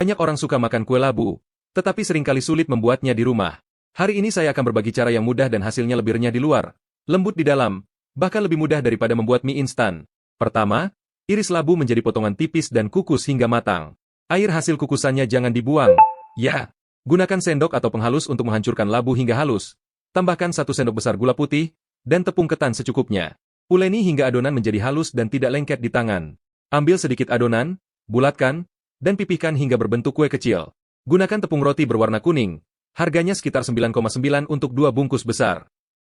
Banyak orang suka makan kue labu, tetapi seringkali sulit membuatnya di rumah. Hari ini saya akan berbagi cara yang mudah dan hasilnya lebih renyah di luar, lembut di dalam, bahkan lebih mudah daripada membuat mie instan. Pertama, iris labu menjadi potongan tipis dan kukus hingga matang. Air hasil kukusannya jangan dibuang. Ya, gunakan sendok atau penghalus untuk menghancurkan labu hingga halus. Tambahkan 1 sendok besar gula putih, dan tepung ketan secukupnya. Uleni hingga adonan menjadi halus dan tidak lengket di tangan. Ambil sedikit adonan, bulatkan, dan pipihkan hingga berbentuk kue kecil. Gunakan tepung roti berwarna kuning. Harganya sekitar 9,9 untuk 2 bungkus besar.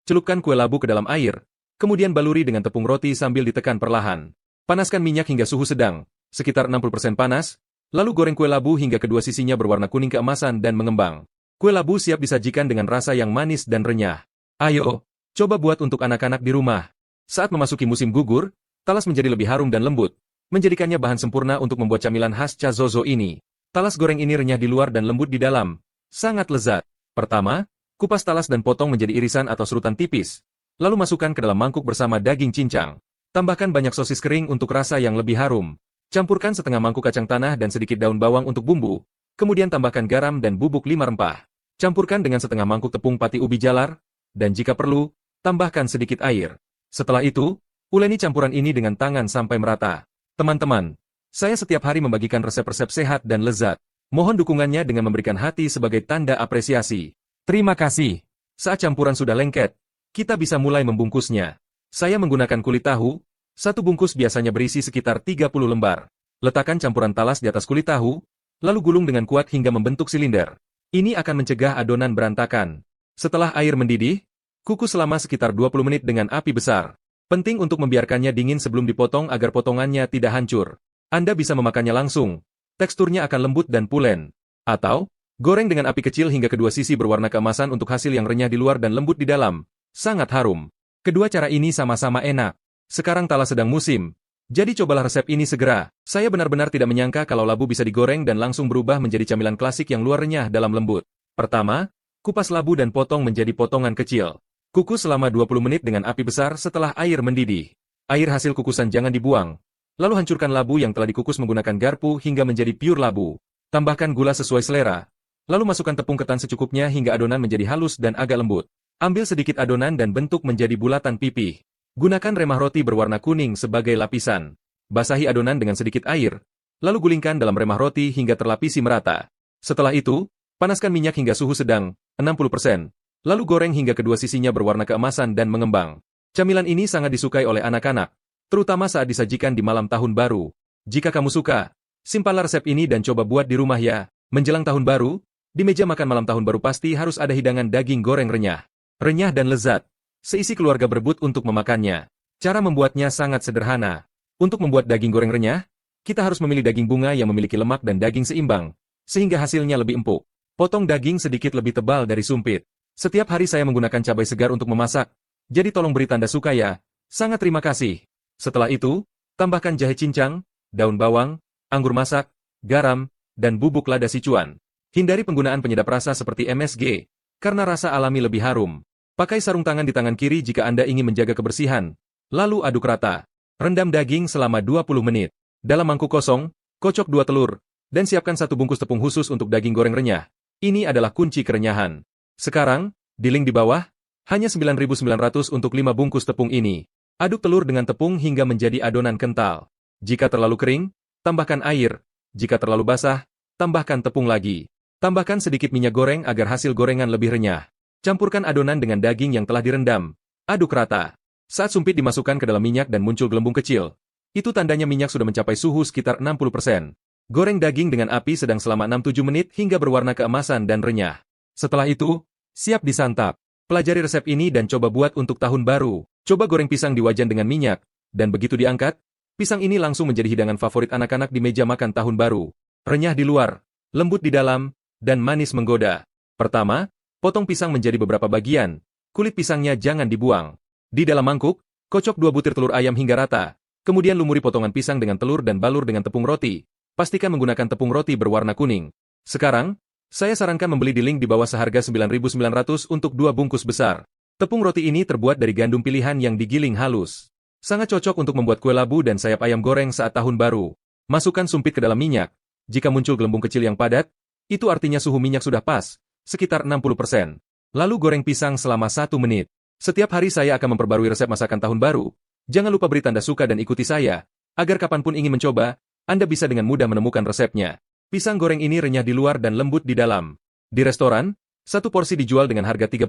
Celupkan kue labu ke dalam air, kemudian baluri dengan tepung roti sambil ditekan perlahan. Panaskan minyak hingga suhu sedang, sekitar 60% panas, lalu goreng kue labu hingga kedua sisinya berwarna kuning keemasan dan mengembang. Kue labu siap disajikan dengan rasa yang manis dan renyah. Ayo, coba buat untuk anak-anak di rumah. Saat memasuki musim gugur, talas menjadi lebih harum dan lembut, menjadikannya bahan sempurna untuk membuat camilan khas Chazozo ini. Talas goreng ini renyah di luar dan lembut di dalam. Sangat lezat. Pertama, kupas talas dan potong menjadi irisan atau serutan tipis. Lalu masukkan ke dalam mangkuk bersama daging cincang. Tambahkan banyak sosis kering untuk rasa yang lebih harum. Campurkan setengah mangkuk kacang tanah dan sedikit daun bawang untuk bumbu. Kemudian tambahkan garam dan bubuk 5 rempah. Campurkan dengan setengah mangkuk tepung pati ubi jalar. Dan jika perlu, tambahkan sedikit air. Setelah itu, uleni campuran ini dengan tangan sampai merata. Teman-teman, saya setiap hari membagikan resep-resep sehat dan lezat. Mohon dukungannya dengan memberikan hati sebagai tanda apresiasi. Terima kasih. Saat campuran sudah lengket, kita bisa mulai membungkusnya. Saya menggunakan kulit tahu. 1 bungkus biasanya berisi sekitar 30 lembar. Letakkan campuran talas di atas kulit tahu, lalu gulung dengan kuat hingga membentuk silinder. Ini akan mencegah adonan berantakan. Setelah air mendidih, kukus selama sekitar 20 menit dengan api besar. Penting untuk membiarkannya dingin sebelum dipotong agar potongannya tidak hancur. Anda bisa memakannya langsung. Teksturnya akan lembut dan pulen. Atau, goreng dengan api kecil hingga kedua sisi berwarna keemasan untuk hasil yang renyah di luar dan lembut di dalam. Sangat harum. Kedua cara ini sama-sama enak. Sekarang talas sedang musim. Jadi cobalah resep ini segera. Saya benar-benar tidak menyangka kalau labu bisa digoreng dan langsung berubah menjadi camilan klasik yang luar renyah dalam lembut. Pertama, kupas labu dan potong menjadi potongan kecil. Kukus selama 20 menit dengan api besar setelah air mendidih. Air hasil kukusan jangan dibuang. Lalu hancurkan labu yang telah dikukus menggunakan garpu hingga menjadi pure labu. Tambahkan gula sesuai selera. Lalu masukkan tepung ketan secukupnya hingga adonan menjadi halus dan agak lembut. Ambil sedikit adonan dan bentuk menjadi bulatan pipih. Gunakan remah roti berwarna kuning sebagai lapisan. Basahi adonan dengan sedikit air. Lalu gulingkan dalam remah roti hingga terlapisi merata. Setelah itu, panaskan minyak hingga suhu sedang, 60%. Lalu goreng hingga kedua sisinya berwarna keemasan dan mengembang. Camilan ini sangat disukai oleh anak-anak, terutama saat disajikan di malam tahun baru. Jika kamu suka, simpanlah resep ini dan coba buat di rumah ya. Menjelang tahun baru, di meja makan malam tahun baru pasti harus ada hidangan daging goreng renyah. Renyah dan lezat. Seisi keluarga berebut untuk memakannya. Cara membuatnya sangat sederhana. Untuk membuat daging goreng renyah, kita harus memilih daging bunga yang memiliki lemak dan daging seimbang, sehingga hasilnya lebih empuk. Potong daging sedikit lebih tebal dari sumpit. Setiap hari saya menggunakan cabai segar untuk memasak, jadi tolong beri tanda suka ya. Sangat terima kasih. Setelah itu, tambahkan jahe cincang, daun bawang, anggur masak, garam, dan bubuk lada Sichuan. Hindari penggunaan penyedap rasa seperti MSG, karena rasa alami lebih harum. Pakai sarung tangan di tangan kiri jika Anda ingin menjaga kebersihan. Lalu aduk rata. Rendam daging selama 20 menit. Dalam mangkuk kosong, kocok 2 telur, dan siapkan 1 bungkus tepung khusus untuk daging goreng renyah. Ini adalah kunci kerenyahan. Sekarang, di link di bawah, hanya 9.900 untuk 5 bungkus tepung ini. Aduk telur dengan tepung hingga menjadi adonan kental. Jika terlalu kering, tambahkan air. Jika terlalu basah, tambahkan tepung lagi. Tambahkan sedikit minyak goreng agar hasil gorengan lebih renyah. Campurkan adonan dengan daging yang telah direndam. Aduk rata. Saat sumpit dimasukkan ke dalam minyak dan muncul gelembung kecil, itu tandanya minyak sudah mencapai suhu sekitar 60%. Goreng daging dengan api sedang selama 6-7 menit hingga berwarna keemasan dan renyah. Setelah itu, siap disantap. Pelajari resep ini dan coba buat untuk tahun baru. Coba goreng pisang di wajan dengan minyak, dan begitu diangkat, pisang ini langsung menjadi hidangan favorit anak-anak di meja makan tahun baru. Renyah di luar, lembut di dalam, dan manis menggoda. Pertama, potong pisang menjadi beberapa bagian. Kulit pisangnya jangan dibuang. Di dalam mangkuk, kocok 2 butir telur ayam hingga rata. Kemudian lumuri potongan pisang dengan telur dan balur dengan tepung roti. Pastikan menggunakan tepung roti berwarna kuning. Sekarang, saya sarankan membeli di link di bawah seharga 9.900 untuk 2 bungkus besar. Tepung roti ini terbuat dari gandum pilihan yang digiling halus. Sangat cocok untuk membuat kue labu dan sayap ayam goreng saat tahun baru. Masukkan sumpit ke dalam minyak. Jika muncul gelembung kecil yang padat, itu artinya suhu minyak sudah pas, sekitar 60%. Lalu goreng pisang selama 1 menit. Setiap hari saya akan memperbarui resep masakan tahun baru. Jangan lupa beri tanda suka dan ikuti saya, agar kapanpun ingin mencoba, Anda bisa dengan mudah menemukan resepnya. Pisang goreng ini renyah di luar dan lembut di dalam. Di restoran, satu porsi dijual dengan harga 30.000,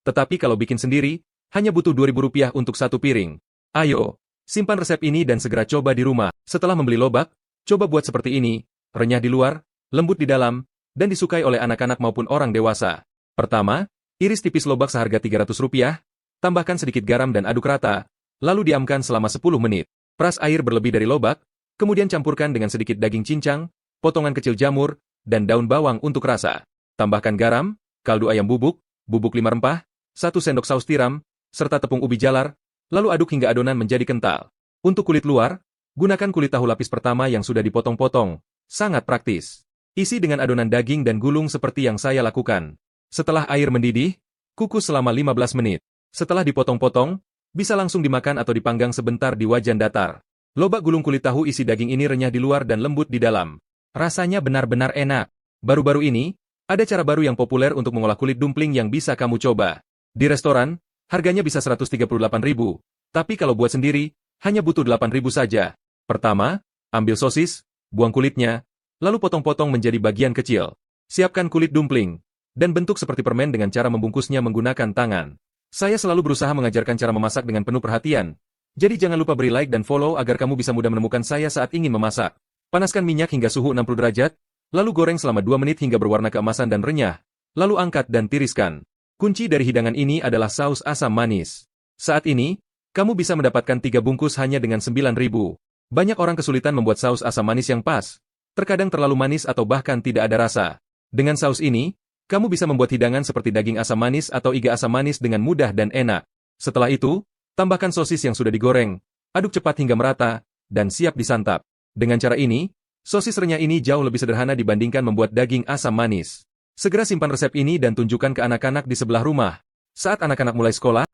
tetapi kalau bikin sendiri, hanya butuh Rp2.000 untuk satu piring. Ayo, simpan resep ini dan segera coba di rumah. Setelah membeli lobak, coba buat seperti ini, renyah di luar, lembut di dalam, dan disukai oleh anak-anak maupun orang dewasa. Pertama, iris tipis lobak seharga Rp300, tambahkan sedikit garam dan aduk rata, lalu diamkan selama 10 menit. Peras air berlebih dari lobak, kemudian campurkan dengan sedikit daging cincang, potongan kecil jamur, dan daun bawang untuk rasa. Tambahkan garam, kaldu ayam bubuk 5 rempah, 1 sendok saus tiram, serta tepung ubi jalar, lalu aduk hingga adonan menjadi kental. Untuk kulit luar, gunakan kulit tahu lapis pertama yang sudah dipotong-potong. Sangat praktis. Isi dengan adonan daging dan gulung seperti yang saya lakukan. Setelah air mendidih, kukus selama 15 menit. Setelah dipotong-potong, bisa langsung dimakan atau dipanggang sebentar di wajan datar. Lobak gulung kulit tahu isi daging ini renyah di luar dan lembut di dalam. Rasanya benar-benar enak. Baru-baru ini, ada cara baru yang populer untuk mengolah kulit dumpling yang bisa kamu coba. Di restoran, harganya bisa Rp138.000, tapi kalau buat sendiri, hanya butuh Rp8.000 saja. Pertama, ambil sosis, buang kulitnya, lalu potong-potong menjadi bagian kecil. Siapkan kulit dumpling, dan bentuk seperti permen dengan cara membungkusnya menggunakan tangan. Saya selalu berusaha mengajarkan cara memasak dengan penuh perhatian, jadi jangan lupa beri like dan follow agar kamu bisa mudah menemukan saya saat ingin memasak. Panaskan minyak hingga suhu 60 derajat, lalu goreng selama 2 menit hingga berwarna keemasan dan renyah, lalu angkat dan tiriskan. Kunci dari hidangan ini adalah saus asam manis. Saat ini, kamu bisa mendapatkan 3 bungkus hanya dengan Rp9.000. Banyak orang kesulitan membuat saus asam manis yang pas, terkadang terlalu manis atau bahkan tidak ada rasa. Dengan saus ini, kamu bisa membuat hidangan seperti daging asam manis atau iga asam manis dengan mudah dan enak. Setelah itu, tambahkan sosis yang sudah digoreng, aduk cepat hingga merata, dan siap disantap. Dengan cara ini, sosis renyah ini jauh lebih sederhana dibandingkan membuat daging asam manis. Segera simpan resep ini dan tunjukkan ke anak-anak di sebelah rumah. Saat anak-anak mulai sekolah,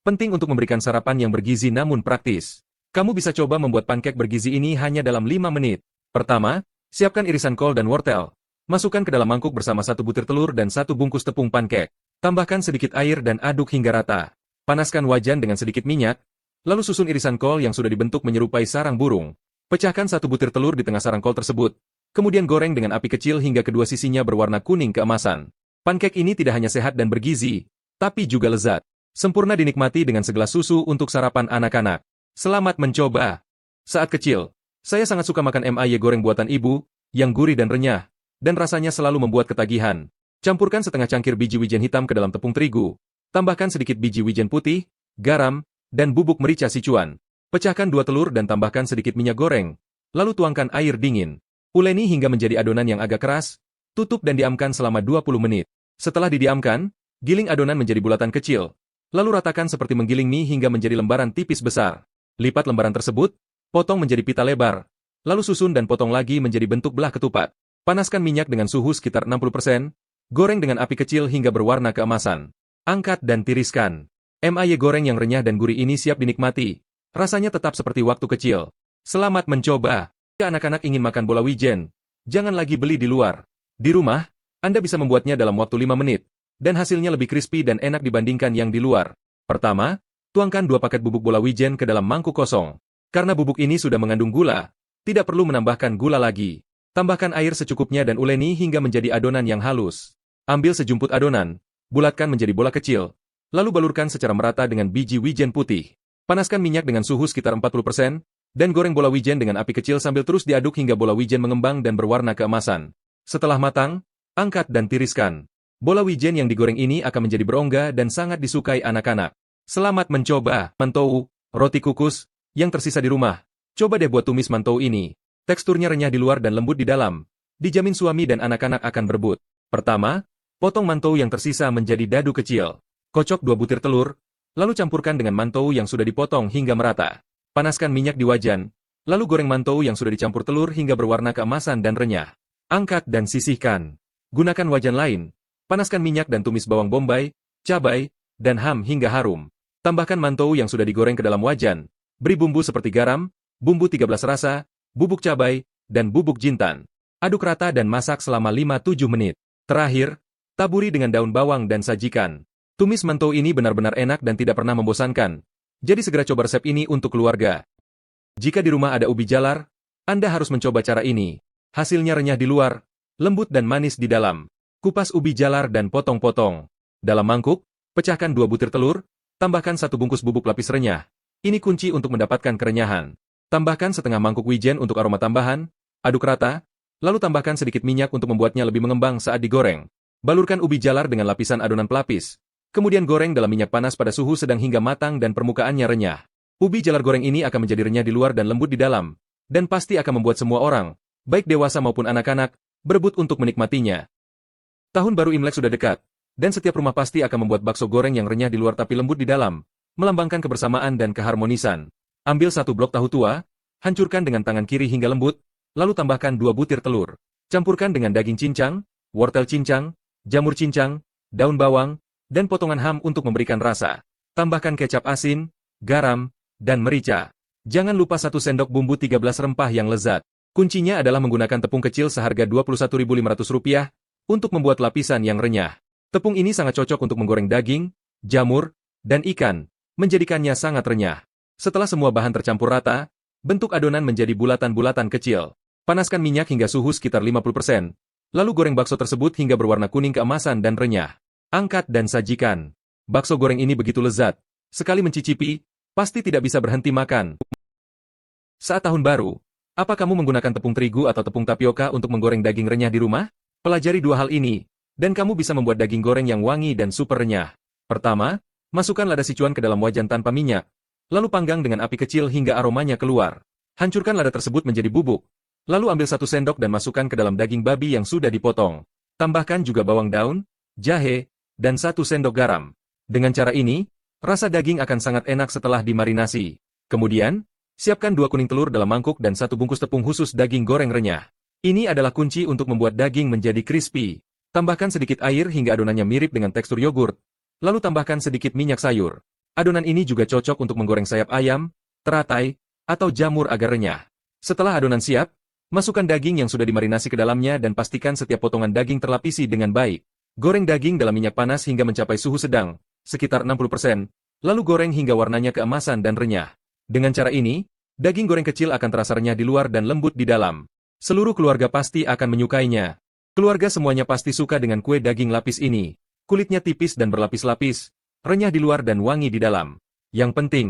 penting untuk memberikan sarapan yang bergizi namun praktis. Kamu bisa coba membuat pancake bergizi ini hanya dalam 5 menit. Pertama, siapkan irisan kol dan wortel. Masukkan ke dalam mangkuk bersama 1 butir telur dan 1 bungkus tepung pancake. Tambahkan sedikit air dan aduk hingga rata. Panaskan wajan dengan sedikit minyak, lalu susun irisan kol yang sudah dibentuk menyerupai sarang burung. Pecahkan 1 butir telur di tengah sarang kol tersebut, kemudian goreng dengan api kecil hingga kedua sisinya berwarna kuning keemasan. Pancake ini tidak hanya sehat dan bergizi, tapi juga lezat. Sempurna dinikmati dengan segelas susu untuk sarapan anak-anak. Selamat mencoba! Saat kecil, saya sangat suka makan mie goreng buatan ibu, yang gurih dan renyah, dan rasanya selalu membuat ketagihan. Campurkan setengah cangkir biji wijen hitam ke dalam tepung terigu. Tambahkan sedikit biji wijen putih, garam, dan bubuk merica Sichuan. Pecahkan 2 telur dan tambahkan sedikit minyak goreng. Lalu tuangkan air dingin. Uleni hingga menjadi adonan yang agak keras. Tutup dan diamkan selama 20 menit. Setelah didiamkan, giling adonan menjadi bulatan kecil. Lalu ratakan seperti menggiling mie hingga menjadi lembaran tipis besar. Lipat lembaran tersebut, potong menjadi pita lebar. Lalu susun dan potong lagi menjadi bentuk belah ketupat. Panaskan minyak dengan suhu sekitar 60%, goreng dengan api kecil hingga berwarna keemasan. Angkat dan tiriskan. Mie goreng yang renyah dan gurih ini siap dinikmati. Rasanya tetap seperti waktu kecil. Selamat mencoba. Jika anak-anak ingin makan bola wijen, jangan lagi beli di luar. Di rumah, Anda bisa membuatnya dalam waktu 5 menit, dan hasilnya lebih crispy dan enak dibandingkan yang di luar. Pertama, tuangkan 2 paket bubuk bola wijen ke dalam mangkuk kosong. Karena bubuk ini sudah mengandung gula, tidak perlu menambahkan gula lagi. Tambahkan air secukupnya dan uleni hingga menjadi adonan yang halus. Ambil sejumput adonan, bulatkan menjadi bola kecil, lalu balurkan secara merata dengan biji wijen putih. Panaskan minyak dengan suhu sekitar 40%, dan goreng bola wijen dengan api kecil sambil terus diaduk hingga bola wijen mengembang dan berwarna keemasan. Setelah matang, angkat dan tiriskan. Bola wijen yang digoreng ini akan menjadi berongga dan sangat disukai anak-anak. Selamat mencoba mantou, roti kukus, yang tersisa di rumah. Coba deh buat tumis mantou ini. Teksturnya renyah di luar dan lembut di dalam. Dijamin suami dan anak-anak akan berebut. Pertama, potong mantou yang tersisa menjadi dadu kecil. Kocok 2 butir telur, lalu campurkan dengan mantou yang sudah dipotong hingga merata. Panaskan minyak di wajan, lalu goreng mantou yang sudah dicampur telur hingga berwarna keemasan dan renyah. Angkat dan sisihkan. Gunakan wajan lain. Panaskan minyak dan tumis bawang bombay, cabai, dan ham hingga harum. Tambahkan mantou yang sudah digoreng ke dalam wajan. Beri bumbu seperti garam, bumbu 13 rasa, bubuk cabai, dan bubuk jintan. Aduk rata dan masak selama 5-7 menit. Terakhir, taburi dengan daun bawang dan sajikan. Tumis mantou ini benar-benar enak dan tidak pernah membosankan. Jadi segera coba resep ini untuk keluarga. Jika di rumah ada ubi jalar, Anda harus mencoba cara ini. Hasilnya renyah di luar, lembut dan manis di dalam. Kupas ubi jalar dan potong-potong. Dalam mangkuk, pecahkan 2 butir telur, tambahkan 1 bungkus bubuk lapis renyah. Ini kunci untuk mendapatkan kerenyahan. Tambahkan setengah mangkuk wijen untuk aroma tambahan, aduk rata, lalu tambahkan sedikit minyak untuk membuatnya lebih mengembang saat digoreng. Balurkan ubi jalar dengan lapisan adonan pelapis. Kemudian goreng dalam minyak panas pada suhu sedang hingga matang dan permukaannya renyah. Ubi jalar goreng ini akan menjadi renyah di luar dan lembut di dalam, dan pasti akan membuat semua orang, baik dewasa maupun anak-anak, berebut untuk menikmatinya. Tahun baru Imlek sudah dekat, dan setiap rumah pasti akan membuat bakso goreng yang renyah di luar tapi lembut di dalam, melambangkan kebersamaan dan keharmonisan. Ambil 1 blok tahu tua, hancurkan dengan tangan kiri hingga lembut, lalu tambahkan 2 butir telur. Campurkan dengan daging cincang, wortel cincang, jamur cincang, daun bawang, dan potongan ham untuk memberikan rasa. Tambahkan kecap asin, garam, dan merica. Jangan lupa 1 sendok bumbu 13 rempah yang lezat. Kuncinya adalah menggunakan tepung kecil seharga Rp21.500 untuk membuat lapisan yang renyah. Tepung ini sangat cocok untuk menggoreng daging, jamur, dan ikan, menjadikannya sangat renyah. Setelah semua bahan tercampur rata, bentuk adonan menjadi bulatan-bulatan kecil. Panaskan minyak hingga suhu sekitar 50%, lalu goreng bakso tersebut hingga berwarna kuning keemasan dan renyah. Angkat dan sajikan. Bakso goreng ini begitu lezat, sekali mencicipi, pasti tidak bisa berhenti makan. Saat tahun baru, apa kamu menggunakan tepung terigu atau tepung tapioka untuk menggoreng daging renyah di rumah? Pelajari 2 hal ini, dan kamu bisa membuat daging goreng yang wangi dan super renyah. Pertama, masukkan lada sichuan ke dalam wajan tanpa minyak, lalu panggang dengan api kecil hingga aromanya keluar. Hancurkan lada tersebut menjadi bubuk, lalu ambil 1 sendok dan masukkan ke dalam daging babi yang sudah dipotong. Tambahkan juga bawang daun, jahe, dan 1 sendok garam. Dengan cara ini, rasa daging akan sangat enak setelah dimarinasi. Kemudian, siapkan 2 kuning telur dalam mangkuk dan 1 bungkus tepung khusus daging goreng renyah. Ini adalah kunci untuk membuat daging menjadi crispy. Tambahkan sedikit air hingga adonannya mirip dengan tekstur yogurt, lalu tambahkan sedikit minyak sayur. Adonan ini juga cocok untuk menggoreng sayap ayam, teratai, atau jamur agar renyah. Setelah adonan siap, masukkan daging yang sudah dimarinasi ke dalamnya dan pastikan setiap potongan daging terlapisi dengan baik. Goreng daging dalam minyak panas hingga mencapai suhu sedang, sekitar 60%, lalu goreng hingga warnanya keemasan dan renyah. Dengan cara ini, daging goreng kecil akan terasa renyah di luar dan lembut di dalam. Seluruh keluarga pasti akan menyukainya. Keluarga semuanya pasti suka dengan kue daging lapis ini. Kulitnya tipis dan berlapis-lapis, renyah di luar dan wangi di dalam. Yang penting,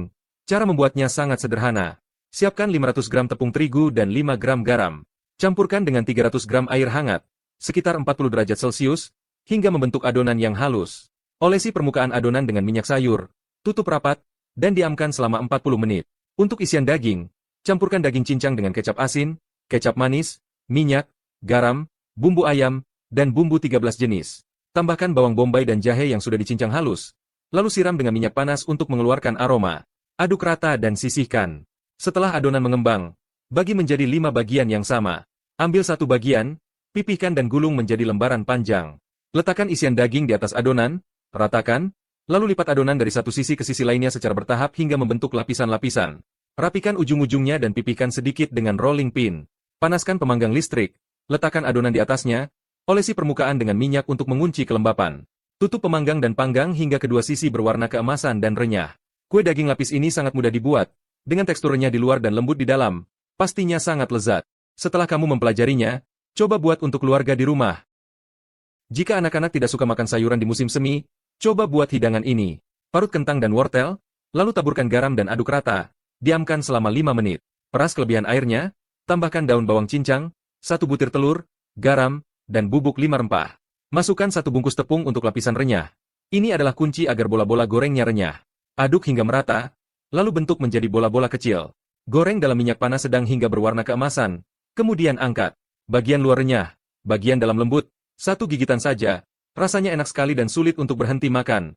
cara membuatnya sangat sederhana. Siapkan 500 gram tepung terigu dan 5 gram garam. Campurkan dengan 300 gram air hangat, sekitar 40 derajat Celcius, hingga membentuk adonan yang halus. Olesi permukaan adonan dengan minyak sayur, tutup rapat, dan diamkan selama 40 menit. Untuk isian daging, campurkan daging cincang dengan kecap asin, kecap manis, minyak, garam, bumbu ayam, dan bumbu 13 jenis. Tambahkan bawang bombay dan jahe yang sudah dicincang halus. Lalu siram dengan minyak panas untuk mengeluarkan aroma. Aduk rata dan sisihkan. Setelah adonan mengembang, bagi menjadi 5 bagian yang sama. Ambil 1 bagian, pipihkan dan gulung menjadi lembaran panjang. Letakkan isian daging di atas adonan, ratakan, lalu lipat adonan dari satu sisi ke sisi lainnya secara bertahap hingga membentuk lapisan-lapisan. Rapikan ujung-ujungnya dan pipihkan sedikit dengan rolling pin. Panaskan pemanggang listrik, letakkan adonan di atasnya, olesi permukaan dengan minyak untuk mengunci kelembapan. Tutup pemanggang dan panggang hingga kedua sisi berwarna keemasan dan renyah. Kue daging lapis ini sangat mudah dibuat, dengan tekstur renyah di luar dan lembut di dalam. Pastinya sangat lezat. Setelah kamu mempelajarinya, coba buat untuk keluarga di rumah. Jika anak-anak tidak suka makan sayuran di musim semi, coba buat hidangan ini. Parut kentang dan wortel, lalu taburkan garam dan aduk rata. Diamkan selama 5 menit. Peras kelebihan airnya, tambahkan daun bawang cincang, 1 butir telur, garam, dan bubuk 5 rempah. Masukkan 1 bungkus tepung untuk lapisan renyah. Ini adalah kunci agar bola-bola gorengnya renyah. Aduk hingga merata, lalu bentuk menjadi bola-bola kecil. Goreng dalam minyak panas sedang hingga berwarna keemasan. Kemudian angkat. Bagian luar renyah, bagian dalam lembut. 1 gigitan saja, rasanya enak sekali dan sulit untuk berhenti makan.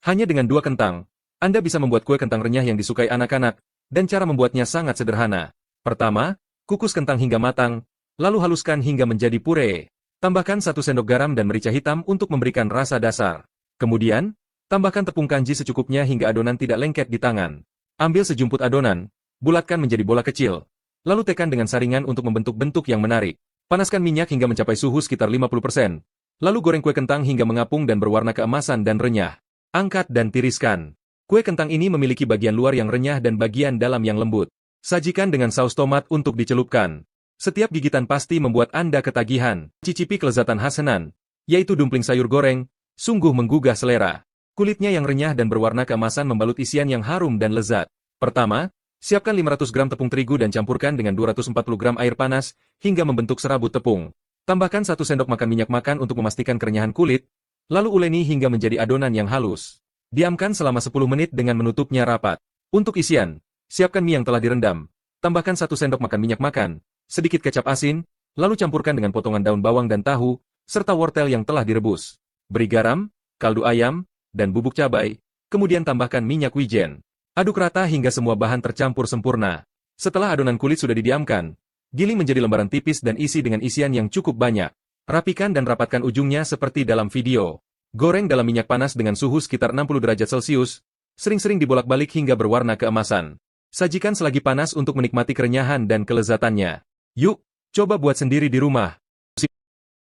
Hanya dengan 2 kentang, Anda bisa membuat kue kentang renyah yang disukai anak-anak, dan cara membuatnya sangat sederhana. Pertama, kukus kentang hingga matang, lalu haluskan hingga menjadi puree. Tambahkan 1 sendok garam dan merica hitam untuk memberikan rasa dasar. Kemudian, tambahkan tepung kanji secukupnya hingga adonan tidak lengket di tangan. Ambil sejumput adonan, bulatkan menjadi bola kecil, lalu tekan dengan saringan untuk membentuk bentuk yang menarik. Panaskan minyak hingga mencapai suhu sekitar 50%. Lalu goreng kue kentang hingga mengapung dan berwarna keemasan dan renyah. Angkat dan tiriskan. Kue kentang ini memiliki bagian luar yang renyah dan bagian dalam yang lembut. Sajikan dengan saus tomat untuk dicelupkan. Setiap gigitan pasti membuat Anda ketagihan. Cicipi kelezatan khas Henan, yaitu dumpling sayur goreng, sungguh menggugah selera. Kulitnya yang renyah dan berwarna keemasan membalut isian yang harum dan lezat. Pertama, siapkan 500 gram tepung terigu dan campurkan dengan 240 gram air panas hingga membentuk serabut tepung. Tambahkan 1 sendok makan minyak makan untuk memastikan kerenyahan kulit, lalu uleni hingga menjadi adonan yang halus. Diamkan selama 10 menit dengan menutupnya rapat. Untuk isian, siapkan mie yang telah direndam. Tambahkan 1 sendok makan minyak makan, sedikit kecap asin, lalu campurkan dengan potongan daun bawang dan tahu, serta wortel yang telah direbus. Beri garam, kaldu ayam, dan bubuk cabai, kemudian tambahkan minyak wijen. Aduk rata hingga semua bahan tercampur sempurna. Setelah adonan kulit sudah didiamkan, giling menjadi lembaran tipis dan isi dengan isian yang cukup banyak. Rapikan dan rapatkan ujungnya seperti dalam video. Goreng dalam minyak panas dengan suhu sekitar 60 derajat Celcius, sering-sering dibolak-balik hingga berwarna keemasan. Sajikan selagi panas untuk menikmati kerenyahan dan kelezatannya. Yuk, coba buat sendiri di rumah.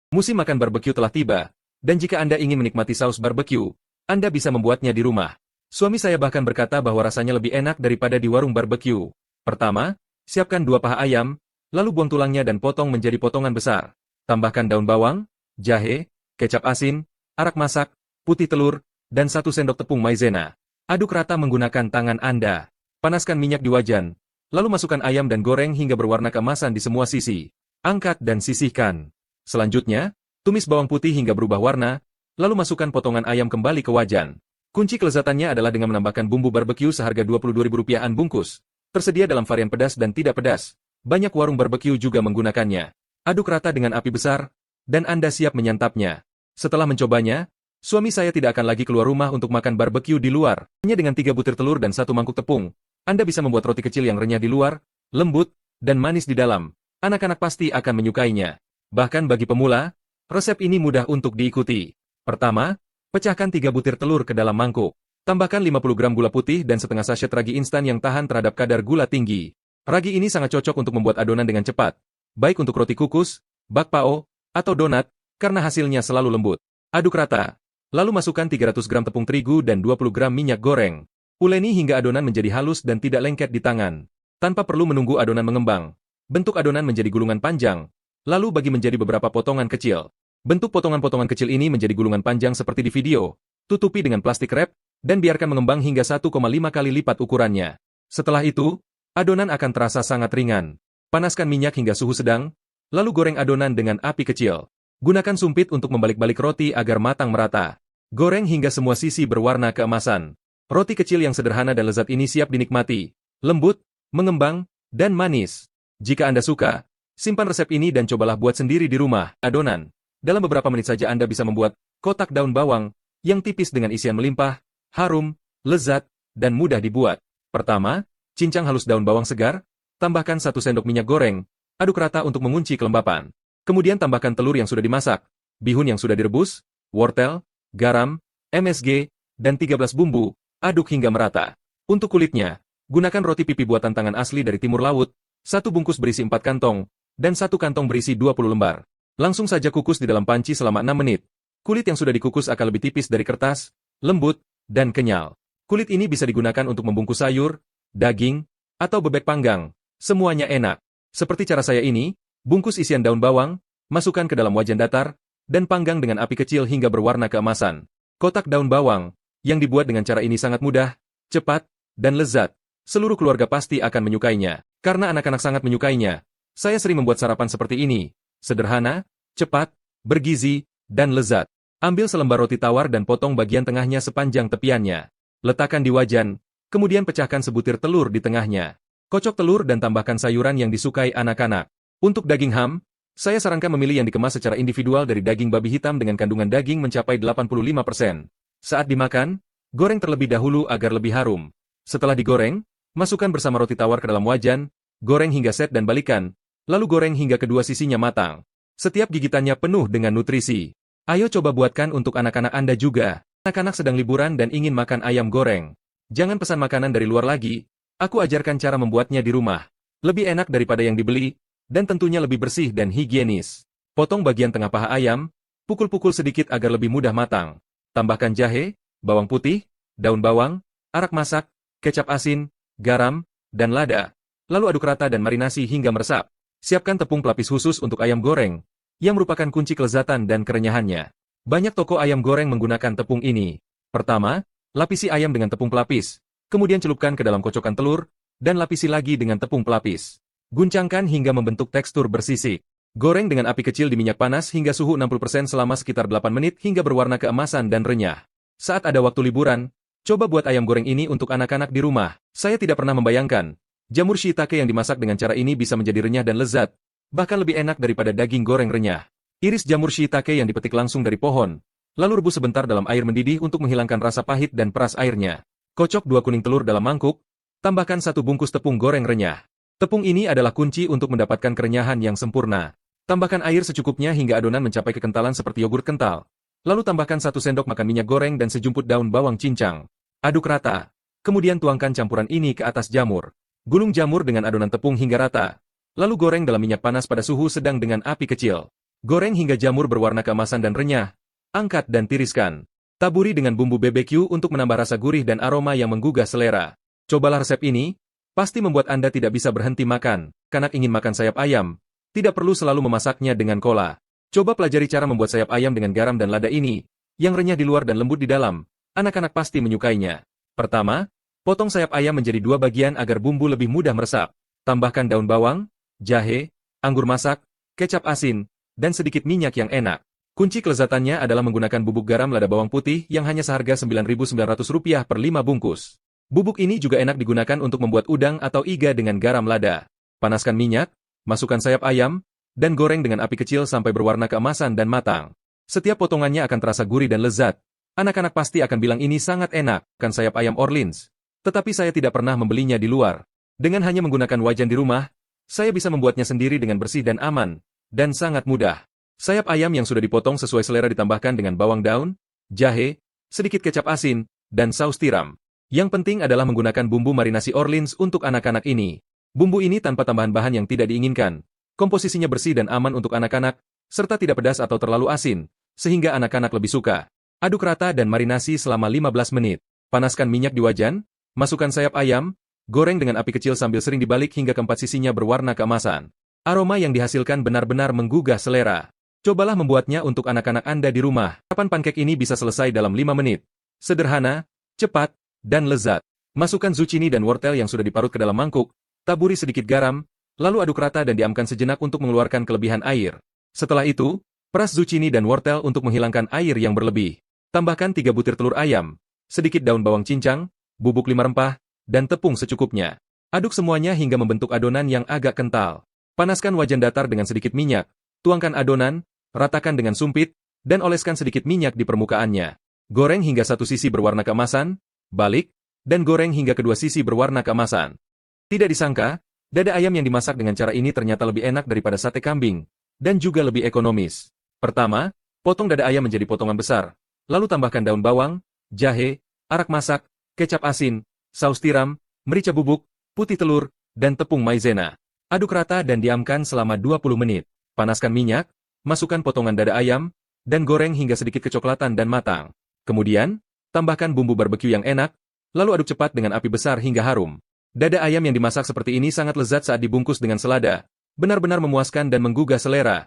Musim makan barbecue telah tiba, dan jika Anda ingin menikmati saus barbecue, Anda bisa membuatnya di rumah. Suami saya bahkan berkata bahwa rasanya lebih enak daripada di warung barbecue. Pertama, siapkan 2 paha ayam, lalu buang tulangnya dan potong menjadi potongan besar. Tambahkan daun bawang, jahe, kecap asin, arak masak, putih telur, dan 1 sendok tepung maizena. Aduk rata menggunakan tangan Anda. Panaskan minyak di wajan, lalu masukkan ayam dan goreng hingga berwarna keemasan di semua sisi. Angkat dan sisihkan. Selanjutnya, tumis bawang putih hingga berubah warna, lalu masukkan potongan ayam kembali ke wajan. Kunci kelezatannya adalah dengan menambahkan bumbu barbecue seharga Rp22.000 bungkus. Tersedia dalam varian pedas dan tidak pedas. Banyak warung barbecue juga menggunakannya. Aduk rata dengan api besar, dan Anda siap menyantapnya. Setelah mencobanya, suami saya tidak akan lagi keluar rumah untuk makan barbecue di luar. Hanya dengan 3 butir telur dan 1 mangkuk tepung, Anda bisa membuat roti kecil yang renyah di luar, lembut, dan manis di dalam. Anak-anak pasti akan menyukainya. Bahkan bagi pemula, resep ini mudah untuk diikuti. Pertama, pecahkan 3 butir telur ke dalam mangkuk. Tambahkan 50 gram gula putih dan setengah sachet ragi instan yang tahan terhadap kadar gula tinggi. Ragi ini sangat cocok untuk membuat adonan dengan cepat, baik untuk roti kukus, bakpao, atau donat, karena hasilnya selalu lembut. Aduk rata. Lalu masukkan 300 gram tepung terigu dan 20 gram minyak goreng. Uleni hingga adonan menjadi halus dan tidak lengket di tangan. Tanpa perlu menunggu adonan mengembang. Bentuk adonan menjadi gulungan panjang, lalu bagi menjadi beberapa potongan kecil. Bentuk potongan-potongan kecil ini menjadi gulungan panjang seperti di video. Tutupi dengan plastik wrap, dan biarkan mengembang hingga 1,5 kali lipat ukurannya. Setelah itu, adonan akan terasa sangat ringan. Panaskan minyak hingga suhu sedang, lalu goreng adonan dengan api kecil. Gunakan sumpit untuk membalik-balik roti agar matang merata. Goreng hingga semua sisi berwarna keemasan. Roti kecil yang sederhana dan lezat ini siap dinikmati. Lembut, mengembang, dan manis. Jika Anda suka, simpan resep ini dan cobalah buat sendiri di rumah. Adonan. Dalam beberapa menit saja Anda bisa membuat kotak daun bawang yang tipis dengan isian melimpah, harum, lezat, dan mudah dibuat. Pertama, cincang halus daun bawang segar, tambahkan 1 sendok minyak goreng, aduk rata untuk mengunci kelembapan. Kemudian tambahkan telur yang sudah dimasak, bihun yang sudah direbus, wortel, garam, MSG, dan 13 bumbu, aduk hingga merata. Untuk kulitnya, gunakan roti pipi buatan tangan asli dari timur laut, 1 bungkus berisi 4 kantong, dan 1 kantong berisi 20 lembar. Langsung saja kukus di dalam panci selama 6 menit. Kulit yang sudah dikukus akan lebih tipis dari kertas, lembut, dan kenyal. Kulit ini bisa digunakan untuk membungkus sayur, daging, atau bebek panggang. Semuanya enak. Seperti cara saya ini, bungkus isian daun bawang, masukkan ke dalam wajan datar, dan panggang dengan api kecil hingga berwarna keemasan. Kotak daun bawang, yang dibuat dengan cara ini sangat mudah, cepat, dan lezat. Seluruh keluarga pasti akan menyukainya. Karena anak-anak sangat menyukainya, saya sering membuat sarapan seperti ini. Sederhana, cepat, bergizi, dan lezat. Ambil selembar roti tawar dan potong bagian tengahnya sepanjang tepiannya. Letakkan di wajan, kemudian pecahkan sebutir telur di tengahnya. Kocok telur dan tambahkan sayuran yang disukai anak-anak. Untuk daging ham, saya sarankan memilih yang dikemas secara individual dari daging babi hitam dengan kandungan daging mencapai 85%. Saat dimakan, goreng terlebih dahulu agar lebih harum. Setelah digoreng, masukkan bersama roti tawar ke dalam wajan, goreng hingga set dan balikan, lalu goreng hingga kedua sisinya matang. Setiap gigitannya penuh dengan nutrisi. Ayo coba buatkan untuk anak-anak Anda juga. Anak-anak sedang liburan dan ingin makan ayam goreng. Jangan pesan makanan dari luar lagi, aku ajarkan cara membuatnya di rumah. Lebih enak daripada yang dibeli, dan tentunya lebih bersih dan higienis. Potong bagian tengah paha ayam, pukul-pukul sedikit agar lebih mudah matang. Tambahkan jahe, bawang putih, daun bawang, arak masak, kecap asin, garam, dan lada. Lalu aduk rata dan marinasi hingga meresap. Siapkan tepung pelapis khusus untuk ayam goreng, yang merupakan kunci kelezatan dan kerenyahannya. Banyak toko ayam goreng menggunakan tepung ini. Pertama, lapisi ayam dengan tepung pelapis, kemudian celupkan ke dalam kocokan telur, dan lapisi lagi dengan tepung pelapis. Guncangkan hingga membentuk tekstur bersisik. Goreng dengan api kecil di minyak panas hingga suhu 60% selama sekitar 8 menit hingga berwarna keemasan dan renyah. Saat ada waktu liburan, coba buat ayam goreng ini untuk anak-anak di rumah. Saya tidak pernah membayangkan, jamur shiitake yang dimasak dengan cara ini bisa menjadi renyah dan lezat, bahkan lebih enak daripada daging goreng renyah. Iris jamur shiitake yang dipetik langsung dari pohon, lalu rebus sebentar dalam air mendidih untuk menghilangkan rasa pahit dan peras airnya. Kocok 2 kuning telur dalam mangkuk, tambahkan 1 bungkus tepung goreng renyah. Tepung ini adalah kunci untuk mendapatkan kerenyahan yang sempurna. Tambahkan air secukupnya hingga adonan mencapai kekentalan seperti yogurt kental. Lalu tambahkan 1 sendok makan minyak goreng dan sejumput daun bawang cincang. Aduk rata. Kemudian tuangkan campuran ini ke atas jamur. Gulung jamur dengan adonan tepung hingga rata. Lalu goreng dalam minyak panas pada suhu sedang dengan api kecil. Goreng hingga jamur berwarna keemasan dan renyah. Angkat dan tiriskan. Taburi dengan bumbu BBQ untuk menambah rasa gurih dan aroma yang menggugah selera. Cobalah resep ini, pasti membuat Anda tidak bisa berhenti makan. Kanak ingin makan sayap ayam, tidak perlu selalu memasaknya dengan kola. Coba pelajari cara membuat sayap ayam dengan garam dan lada ini, yang renyah di luar dan lembut di dalam. Anak-anak pasti menyukainya. Pertama, potong sayap ayam menjadi 2 bagian agar bumbu lebih mudah meresap. Tambahkan daun bawang, jahe, anggur masak, kecap asin, dan sedikit minyak yang enak. Kunci kelezatannya adalah menggunakan bubuk garam lada bawang putih yang hanya seharga Rp9.900 per 5 bungkus. Bubuk ini juga enak digunakan untuk membuat udang atau iga dengan garam lada. Panaskan minyak, masukkan sayap ayam, dan goreng dengan api kecil sampai berwarna keemasan dan matang. Setiap potongannya akan terasa gurih dan lezat. Anak-anak pasti akan bilang ini sangat enak, kan sayap ayam Orleans. Tetapi saya tidak pernah membelinya di luar. Dengan hanya menggunakan wajan di rumah, saya bisa membuatnya sendiri dengan bersih dan aman, dan sangat mudah. Sayap ayam yang sudah dipotong sesuai selera ditambahkan dengan bawang daun, jahe, sedikit kecap asin, dan saus tiram. Yang penting adalah menggunakan bumbu marinasi Orleans untuk anak-anak ini. Bumbu ini tanpa tambahan bahan yang tidak diinginkan. Komposisinya bersih dan aman untuk anak-anak, serta tidak pedas atau terlalu asin, sehingga anak-anak lebih suka. Aduk rata dan marinasi selama 15 menit. Panaskan minyak di wajan, masukkan sayap ayam, goreng dengan api kecil sambil sering dibalik hingga keempat sisinya berwarna keemasan. Aroma yang dihasilkan benar-benar menggugah selera. Cobalah membuatnya untuk anak-anak Anda di rumah. Kapan pancake ini bisa selesai dalam 5 menit. Sederhana, cepat, dan lezat. Masukkan zucchini dan wortel yang sudah diparut ke dalam mangkuk, taburi sedikit garam, lalu aduk rata dan diamkan sejenak untuk mengeluarkan kelebihan air. Setelah itu, peras zucchini dan wortel untuk menghilangkan air yang berlebih. Tambahkan 3 butir telur ayam, sedikit daun bawang cincang, bubuk 5 rempah, dan tepung secukupnya. Aduk semuanya hingga membentuk adonan yang agak kental. Panaskan wajan datar dengan sedikit minyak, tuangkan adonan, ratakan dengan sumpit, dan oleskan sedikit minyak di permukaannya. Goreng hingga satu sisi berwarna keemasan, balik, dan goreng hingga kedua sisi berwarna keemasan. Tidak disangka, dada ayam yang dimasak dengan cara ini ternyata lebih enak daripada sate kambing, dan juga lebih ekonomis. Pertama, potong dada ayam menjadi potongan besar, lalu tambahkan daun bawang, jahe, arak masak, kecap asin, saus tiram, merica bubuk, putih telur, dan tepung maizena. Aduk rata dan diamkan selama 20 menit. Panaskan minyak, masukkan potongan dada ayam, dan goreng hingga sedikit kecoklatan dan matang. Kemudian, tambahkan bumbu barbeque yang enak, lalu aduk cepat dengan api besar hingga harum. Dada ayam yang dimasak seperti ini sangat lezat saat dibungkus dengan selada. Benar-benar memuaskan dan menggugah selera.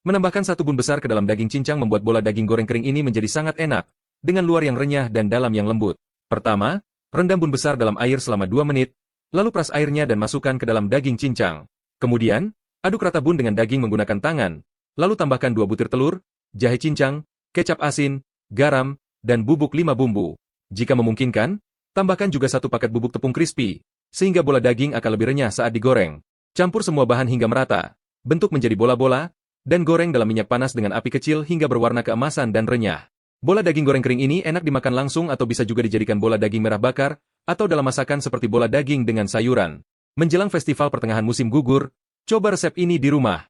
Menambahkan 1 bun besar ke dalam daging cincang membuat bola daging goreng kering ini menjadi sangat enak, dengan luar yang renyah dan dalam yang lembut. Pertama, rendam bun besar dalam air selama 2 menit, lalu peras airnya dan masukkan ke dalam daging cincang. Kemudian, aduk rata bun dengan daging menggunakan tangan, lalu tambahkan 2 butir telur, jahe cincang, kecap asin, garam, dan bubuk 5 bumbu. Jika memungkinkan, tambahkan juga 1 paket bubuk tepung crispy, sehingga bola daging akan lebih renyah saat digoreng. Campur semua bahan hingga merata, bentuk menjadi bola-bola, dan goreng dalam minyak panas dengan api kecil hingga berwarna keemasan dan renyah. Bola daging goreng kering ini enak dimakan langsung atau bisa juga dijadikan bola daging merah bakar, atau dalam masakan seperti bola daging dengan sayuran. Menjelang festival pertengahan musim gugur, coba resep ini di rumah.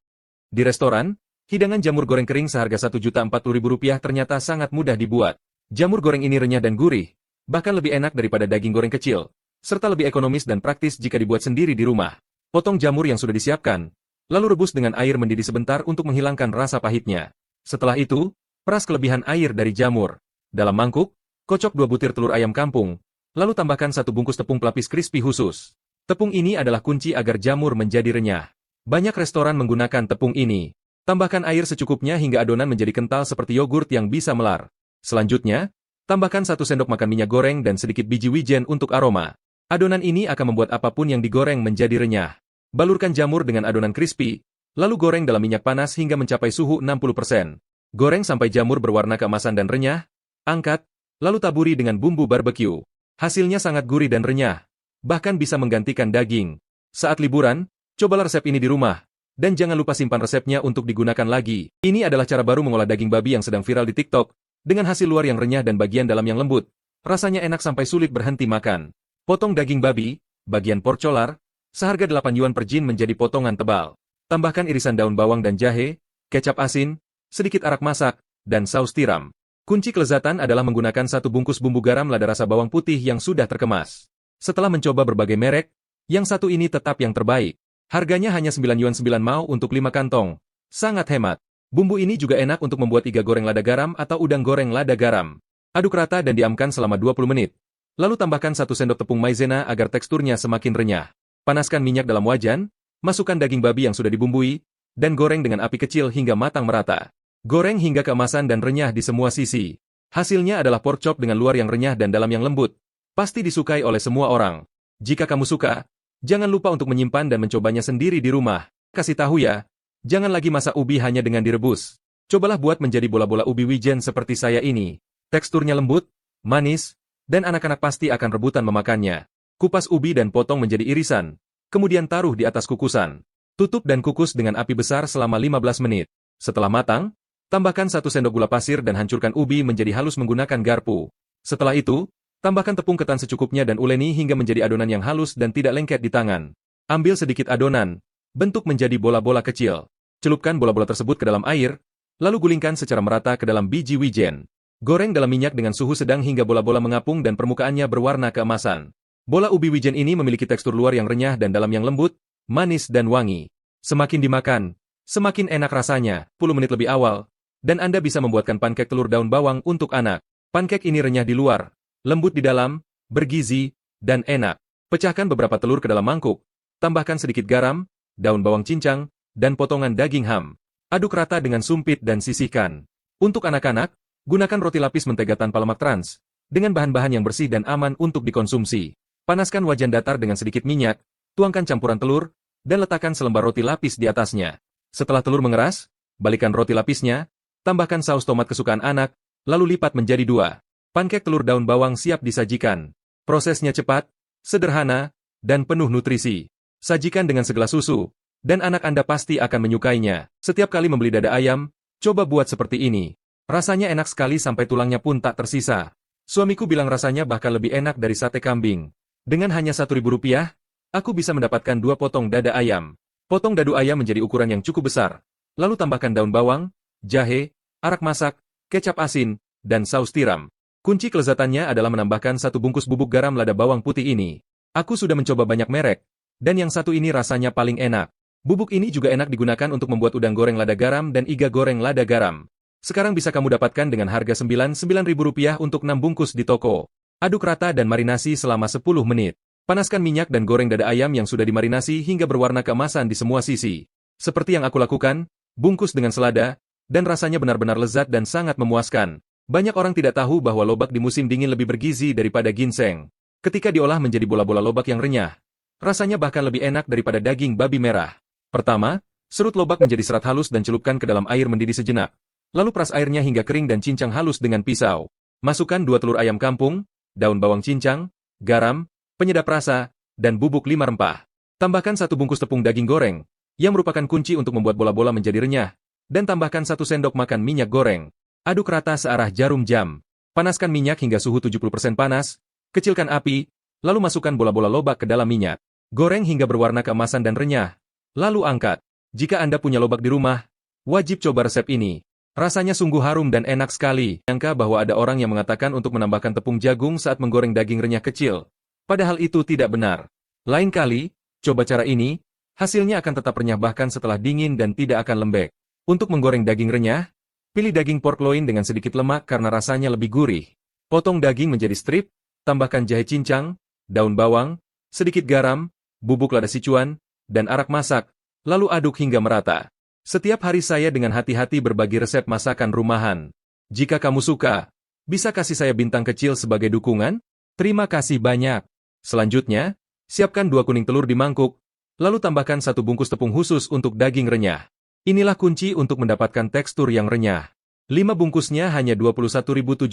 Di restoran, hidangan jamur goreng kering seharga Rp1.040.000 ternyata sangat mudah dibuat. Jamur goreng ini renyah dan gurih, bahkan lebih enak daripada daging goreng kecil, serta lebih ekonomis dan praktis jika dibuat sendiri di rumah. Potong jamur yang sudah disiapkan, lalu rebus dengan air mendidih sebentar untuk menghilangkan rasa pahitnya. Setelah itu, peras kelebihan air dari jamur. Dalam mangkuk, kocok 2 butir telur ayam kampung, lalu tambahkan 1 bungkus tepung pelapis crispy khusus. Tepung ini adalah kunci agar jamur menjadi renyah. Banyak restoran menggunakan tepung ini. Tambahkan air secukupnya hingga adonan menjadi kental seperti yogurt yang bisa melar. Selanjutnya, tambahkan 1 sendok makan minyak goreng dan sedikit biji wijen untuk aroma. Adonan ini akan membuat apapun yang digoreng menjadi renyah. Balurkan jamur dengan adonan crispy, lalu goreng dalam minyak panas hingga mencapai suhu 60%. Goreng sampai jamur berwarna keemasan dan renyah, angkat, lalu taburi dengan bumbu barbecue. Hasilnya sangat gurih dan renyah, bahkan bisa menggantikan daging. Saat liburan, cobalah resep ini di rumah, dan jangan lupa simpan resepnya untuk digunakan lagi. Ini adalah cara baru mengolah daging babi yang sedang viral di TikTok, dengan hasil luar yang renyah dan bagian dalam yang lembut. Rasanya enak sampai sulit berhenti makan. Potong daging babi, bagian pork cholar, seharga 8 yuan per jin menjadi potongan tebal. Tambahkan irisan daun bawang dan jahe, kecap asin, sedikit arak masak, dan saus tiram. Kunci kelezatan adalah menggunakan 1 bungkus bumbu garam lada rasa bawang putih yang sudah terkemas. Setelah mencoba berbagai merek, yang satu ini tetap yang terbaik. Harganya hanya 9 yuan 9 mao untuk 5 kantong. Sangat hemat. Bumbu ini juga enak untuk membuat iga goreng lada garam atau udang goreng lada garam. Aduk rata dan diamkan selama 20 menit. Lalu tambahkan 1 sendok tepung maizena agar teksturnya semakin renyah. Panaskan minyak dalam wajan, masukkan daging babi yang sudah dibumbui, dan goreng dengan api kecil hingga matang merata. Goreng hingga keemasan dan renyah di semua sisi. Hasilnya adalah pork chop dengan luar yang renyah dan dalam yang lembut. Pasti disukai oleh semua orang. Jika kamu suka, jangan lupa untuk menyimpan dan mencobanya sendiri di rumah. Kasih tahu ya, jangan lagi masak ubi hanya dengan direbus. Cobalah buat menjadi bola-bola ubi wijen seperti saya ini. Teksturnya lembut, manis, dan anak-anak pasti akan rebutan memakannya. Kupas ubi dan potong menjadi irisan, kemudian taruh di atas kukusan. Tutup dan kukus dengan api besar selama 15 menit. Setelah matang, tambahkan 1 sendok gula pasir dan hancurkan ubi menjadi halus menggunakan garpu. Setelah itu, tambahkan tepung ketan secukupnya dan uleni hingga menjadi adonan yang halus dan tidak lengket di tangan. Ambil sedikit adonan, bentuk menjadi bola-bola kecil. Celupkan bola-bola tersebut ke dalam air, lalu gulingkan secara merata ke dalam biji wijen. Goreng dalam minyak dengan suhu sedang hingga bola-bola mengapung dan permukaannya berwarna keemasan. Bola ubi wijen ini memiliki tekstur luar yang renyah dan dalam yang lembut, manis dan wangi. Semakin dimakan, semakin enak rasanya. 10 menit lebih awal, dan Anda bisa membuatkan pankek telur daun bawang untuk anak. Pankek ini renyah di luar, lembut di dalam, bergizi, dan enak. Pecahkan beberapa telur ke dalam mangkuk, tambahkan sedikit garam, daun bawang cincang, dan potongan daging ham. Aduk rata dengan sumpit dan sisihkan. Untuk anak-anak, gunakan roti lapis mentega tanpa lemak trans, dengan bahan-bahan yang bersih dan aman untuk dikonsumsi. Panaskan wajan datar dengan sedikit minyak, tuangkan campuran telur, dan letakkan selembar roti lapis di atasnya. Setelah telur mengeras, balikan roti lapisnya, tambahkan saus tomat kesukaan anak, lalu lipat menjadi 2. Pankek telur daun bawang siap disajikan. Prosesnya cepat, sederhana, dan penuh nutrisi. Sajikan dengan segelas susu, dan anak Anda pasti akan menyukainya. Setiap kali membeli dada ayam, coba buat seperti ini. Rasanya enak sekali sampai tulangnya pun tak tersisa. Suamiku bilang rasanya bahkan lebih enak dari sate kambing. Dengan hanya Rp1.000, aku bisa mendapatkan 2 potong dada ayam. Potong dadu ayam menjadi ukuran yang cukup besar. Lalu tambahkan daun bawang, jahe, arak masak, kecap asin, dan saus tiram. Kunci kelezatannya adalah menambahkan 1 bungkus bubuk garam lada bawang putih ini. Aku sudah mencoba banyak merek, dan yang satu ini rasanya paling enak. Bubuk ini juga enak digunakan untuk membuat udang goreng lada garam dan iga goreng lada garam. Sekarang bisa kamu dapatkan dengan harga Rp99.000 untuk 6 bungkus di toko. Aduk rata dan marinasi selama 10 menit. Panaskan minyak dan goreng dada ayam yang sudah dimarinasi hingga berwarna keemasan di semua sisi. Seperti yang aku lakukan, bungkus dengan selada, dan rasanya benar-benar lezat dan sangat memuaskan. Banyak orang tidak tahu bahwa lobak di musim dingin lebih bergizi daripada ginseng. Ketika diolah menjadi bola-bola lobak yang renyah, rasanya bahkan lebih enak daripada daging babi merah. Pertama, serut lobak menjadi serat halus dan celupkan ke dalam air mendidih sejenak. Lalu peras airnya hingga kering dan cincang halus dengan pisau. Masukkan 2 telur ayam kampung, daun bawang cincang, garam, penyedap rasa, dan bubuk 5 rempah. Tambahkan 1 bungkus tepung daging goreng, yang merupakan kunci untuk membuat bola-bola menjadi renyah, dan tambahkan 1 sendok makan minyak goreng. Aduk rata searah jarum jam. Panaskan minyak hingga suhu 70% panas, kecilkan api, lalu masukkan bola-bola lobak ke dalam minyak. Goreng hingga berwarna keemasan dan renyah, lalu angkat. Jika Anda punya lobak di rumah, wajib coba resep ini. Rasanya sungguh harum dan enak sekali. Nyangka bahwa ada orang yang mengatakan untuk menambahkan tepung jagung saat menggoreng daging renyah kecil. Padahal itu tidak benar. Lain kali, coba cara ini, Hasilnya akan tetap renyah bahkan setelah dingin dan tidak akan lembek. Untuk menggoreng daging renyah, pilih daging pork loin dengan sedikit lemak karena rasanya lebih gurih. Potong daging menjadi strip, tambahkan jahe cincang, daun bawang, sedikit garam, bubuk lada Sichuan, dan arak masak, lalu aduk hingga merata. Setiap hari saya dengan hati-hati berbagi resep masakan rumahan. Jika kamu suka, bisa kasih saya bintang kecil sebagai dukungan? Terima kasih banyak. Selanjutnya, siapkan 2 kuning telur di mangkuk, lalu tambahkan 1 bungkus tepung khusus untuk daging renyah. Inilah kunci untuk mendapatkan tekstur yang renyah. 5 bungkusnya hanya Rp21.700.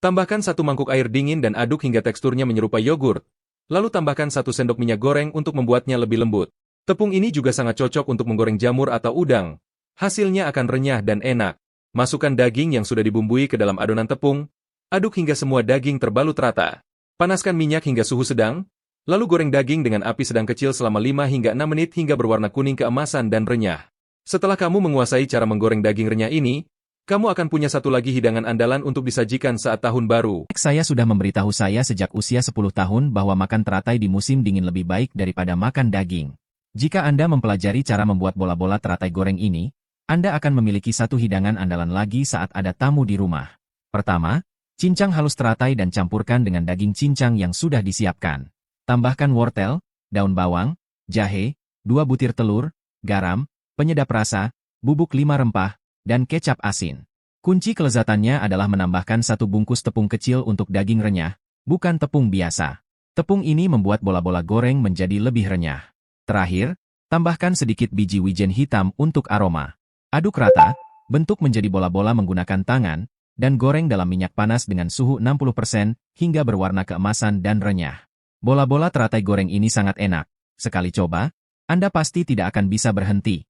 Tambahkan 1 mangkuk air dingin dan aduk hingga teksturnya menyerupai yogurt. Lalu tambahkan 1 sendok minyak goreng untuk membuatnya lebih lembut. Tepung ini juga sangat cocok untuk menggoreng jamur atau udang. Hasilnya akan renyah dan enak. Masukkan daging yang sudah dibumbui ke dalam adonan tepung. Aduk hingga semua daging terbalut rata. Panaskan minyak hingga suhu sedang. Lalu goreng daging dengan api sedang kecil selama 5 hingga 6 menit hingga berwarna kuning keemasan dan renyah. Setelah kamu menguasai cara menggoreng daging renyah ini, kamu akan punya satu lagi hidangan andalan untuk disajikan saat tahun baru. Saya sudah memberitahu saya sejak usia 10 tahun bahwa makan teratai di musim dingin lebih baik daripada makan daging. Jika Anda mempelajari cara membuat bola-bola teratai goreng ini, Anda akan memiliki satu hidangan andalan lagi saat ada tamu di rumah. Pertama, cincang halus teratai dan campurkan dengan daging cincang yang sudah disiapkan. Tambahkan wortel, daun bawang, jahe, 2 butir telur, garam, penyedap rasa, bubuk 5 rempah, dan kecap asin. Kunci kelezatannya adalah menambahkan 1 bungkus tepung kecil untuk daging renyah, bukan tepung biasa. Tepung ini membuat bola-bola goreng menjadi lebih renyah. Terakhir, tambahkan sedikit biji wijen hitam untuk aroma. Aduk rata, bentuk menjadi bola-bola menggunakan tangan, dan goreng dalam minyak panas dengan suhu 60% hingga berwarna keemasan dan renyah. Bola-bola teratai goreng ini sangat enak. Sekali coba, Anda pasti tidak akan bisa berhenti.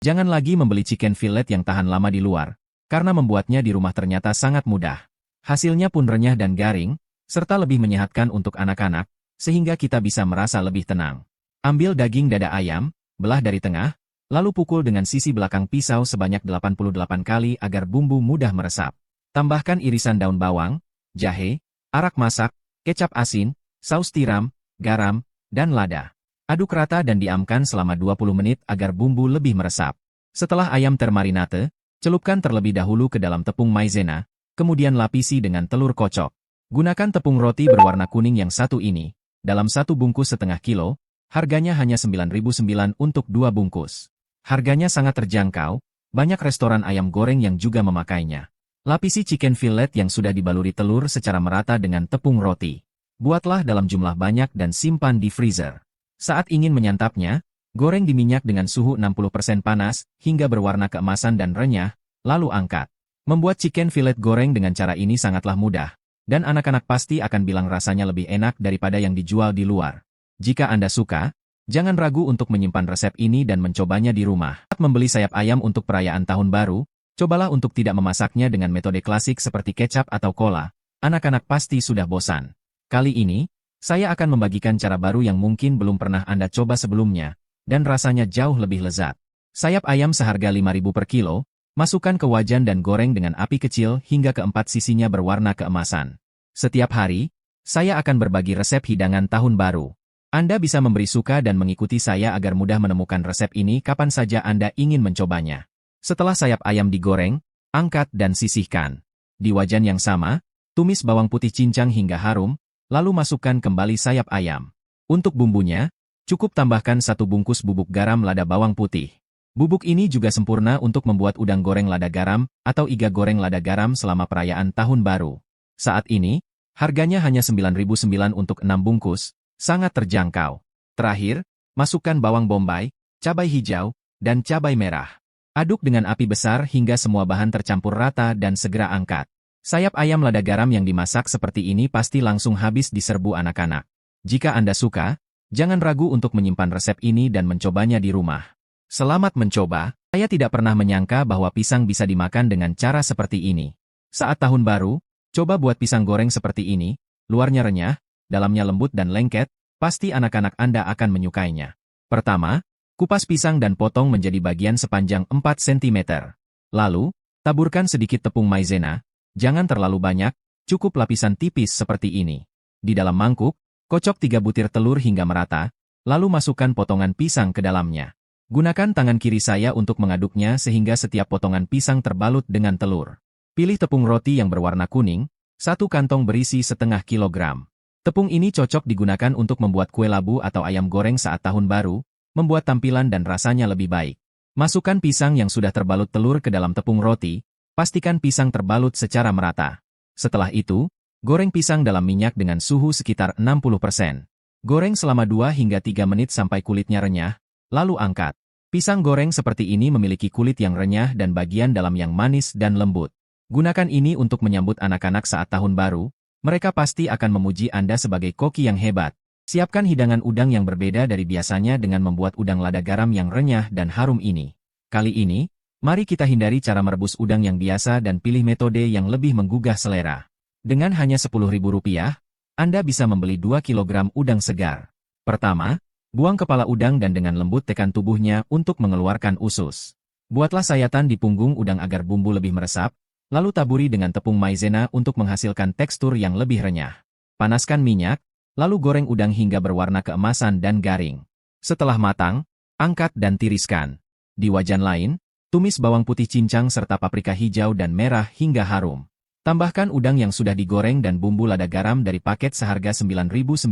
Jangan lagi membeli chicken fillet yang tahan lama di luar, karena membuatnya di rumah ternyata sangat mudah. Hasilnya pun renyah dan garing, serta lebih menyehatkan untuk anak-anak, sehingga kita bisa merasa lebih tenang. Ambil daging dada ayam, belah dari tengah, lalu pukul dengan sisi belakang pisau sebanyak 88 kali agar bumbu mudah meresap. Tambahkan irisan daun bawang, jahe, arak masak, kecap asin, saus tiram, garam, dan lada. Aduk rata dan diamkan selama 20 menit agar bumbu lebih meresap. Setelah ayam termarinate, celupkan terlebih dahulu ke dalam tepung maizena, kemudian lapisi dengan telur kocok. Gunakan tepung roti berwarna kuning yang satu ini, dalam 1 bungkus setengah kilo, harganya hanya Rp9.900 untuk 2 bungkus. Harganya sangat terjangkau, banyak restoran ayam goreng yang juga memakainya. Lapisi chicken fillet yang sudah dibaluri telur secara merata dengan tepung roti. Buatlah dalam jumlah banyak dan simpan di freezer. Saat ingin menyantapnya, goreng di minyak dengan suhu 60% panas, hingga berwarna keemasan dan renyah, lalu angkat. Membuat chicken fillet goreng dengan cara ini sangatlah mudah, dan anak-anak pasti akan bilang rasanya lebih enak daripada yang dijual di luar. Jika Anda suka, jangan ragu untuk menyimpan resep ini dan mencobanya di rumah. Saat membeli sayap ayam untuk perayaan tahun baru, cobalah untuk tidak memasaknya dengan metode klasik seperti kecap atau cola. Anak-anak pasti sudah bosan. Kali ini, saya akan membagikan cara baru yang mungkin belum pernah Anda coba sebelumnya, dan rasanya jauh lebih lezat. Sayap ayam seharga Rp5.000 per kilo, masukkan ke wajan dan goreng dengan api kecil hingga keempat sisinya berwarna keemasan. Setiap hari, saya akan berbagi resep hidangan tahun baru. Anda bisa memberi suka dan mengikuti saya agar mudah menemukan resep ini kapan saja Anda ingin mencobanya. Setelah sayap ayam digoreng, angkat dan sisihkan. Di wajan yang sama, tumis bawang putih cincang hingga harum, lalu masukkan kembali sayap ayam. Untuk bumbunya, cukup tambahkan 1 bungkus bubuk garam lada bawang putih. Bubuk ini juga sempurna untuk membuat udang goreng lada garam atau iga goreng lada garam selama perayaan tahun baru. Saat ini, harganya hanya Rp9.900 untuk 6 bungkus, sangat terjangkau. Terakhir, masukkan bawang bombay, cabai hijau, dan cabai merah. Aduk dengan api besar hingga semua bahan tercampur rata dan segera angkat. Sayap ayam lada garam yang dimasak seperti ini pasti langsung habis diserbu anak-anak. Jika Anda suka, jangan ragu untuk menyimpan resep ini dan mencobanya di rumah. Selamat mencoba, saya tidak pernah menyangka bahwa pisang bisa dimakan dengan cara seperti ini. Saat tahun baru, coba buat pisang goreng seperti ini, luarnya renyah, dalamnya lembut dan lengket, pasti anak-anak Anda akan menyukainya. Pertama, kupas pisang dan potong menjadi bagian sepanjang 4 cm. Lalu, taburkan sedikit tepung maizena. Jangan terlalu banyak, cukup lapisan tipis seperti ini. Di dalam mangkuk, kocok 3 butir telur hingga merata, lalu masukkan potongan pisang ke dalamnya. Gunakan tangan kiri saya untuk mengaduknya sehingga setiap potongan pisang terbalut dengan telur. Pilih tepung roti yang berwarna kuning, 1 kantong berisi setengah kilogram. Tepung ini cocok digunakan untuk membuat kue labu atau ayam goreng saat tahun baru, membuat tampilan dan rasanya lebih baik. Masukkan pisang yang sudah terbalut telur ke dalam tepung roti, pastikan pisang terbalut secara merata. Setelah itu, goreng pisang dalam minyak dengan suhu sekitar 60%. Goreng selama 2 hingga 3 menit sampai kulitnya renyah, lalu angkat. Pisang goreng seperti ini memiliki kulit yang renyah dan bagian dalam yang manis dan lembut. Gunakan ini untuk menyambut anak-anak saat tahun baru, mereka pasti akan memuji Anda sebagai koki yang hebat. Siapkan hidangan udang yang berbeda dari biasanya dengan membuat udang lada garam yang renyah dan harum ini. Kali ini, mari kita hindari cara merebus udang yang biasa dan pilih metode yang lebih menggugah selera. Dengan hanya Rp10.000, Anda bisa membeli 2 kg udang segar. Pertama, buang kepala udang dan dengan lembut tekan tubuhnya untuk mengeluarkan usus. Buatlah sayatan di punggung udang agar bumbu lebih meresap, lalu taburi dengan tepung maizena untuk menghasilkan tekstur yang lebih renyah. Panaskan minyak, lalu goreng udang hingga berwarna keemasan dan garing. Setelah matang, angkat dan tiriskan. Di wajan lain, tumis bawang putih cincang serta paprika hijau dan merah hingga harum. Tambahkan udang yang sudah digoreng dan bumbu lada garam dari paket seharga Rp9.900.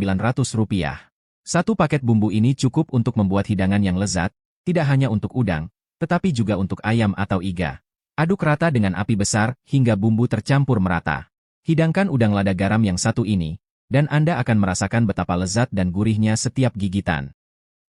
Satu paket bumbu ini cukup untuk membuat hidangan yang lezat, tidak hanya untuk udang, tetapi juga untuk ayam atau iga. Aduk rata dengan api besar hingga bumbu tercampur merata. Hidangkan udang lada garam yang satu ini, dan Anda akan merasakan betapa lezat dan gurihnya setiap gigitan.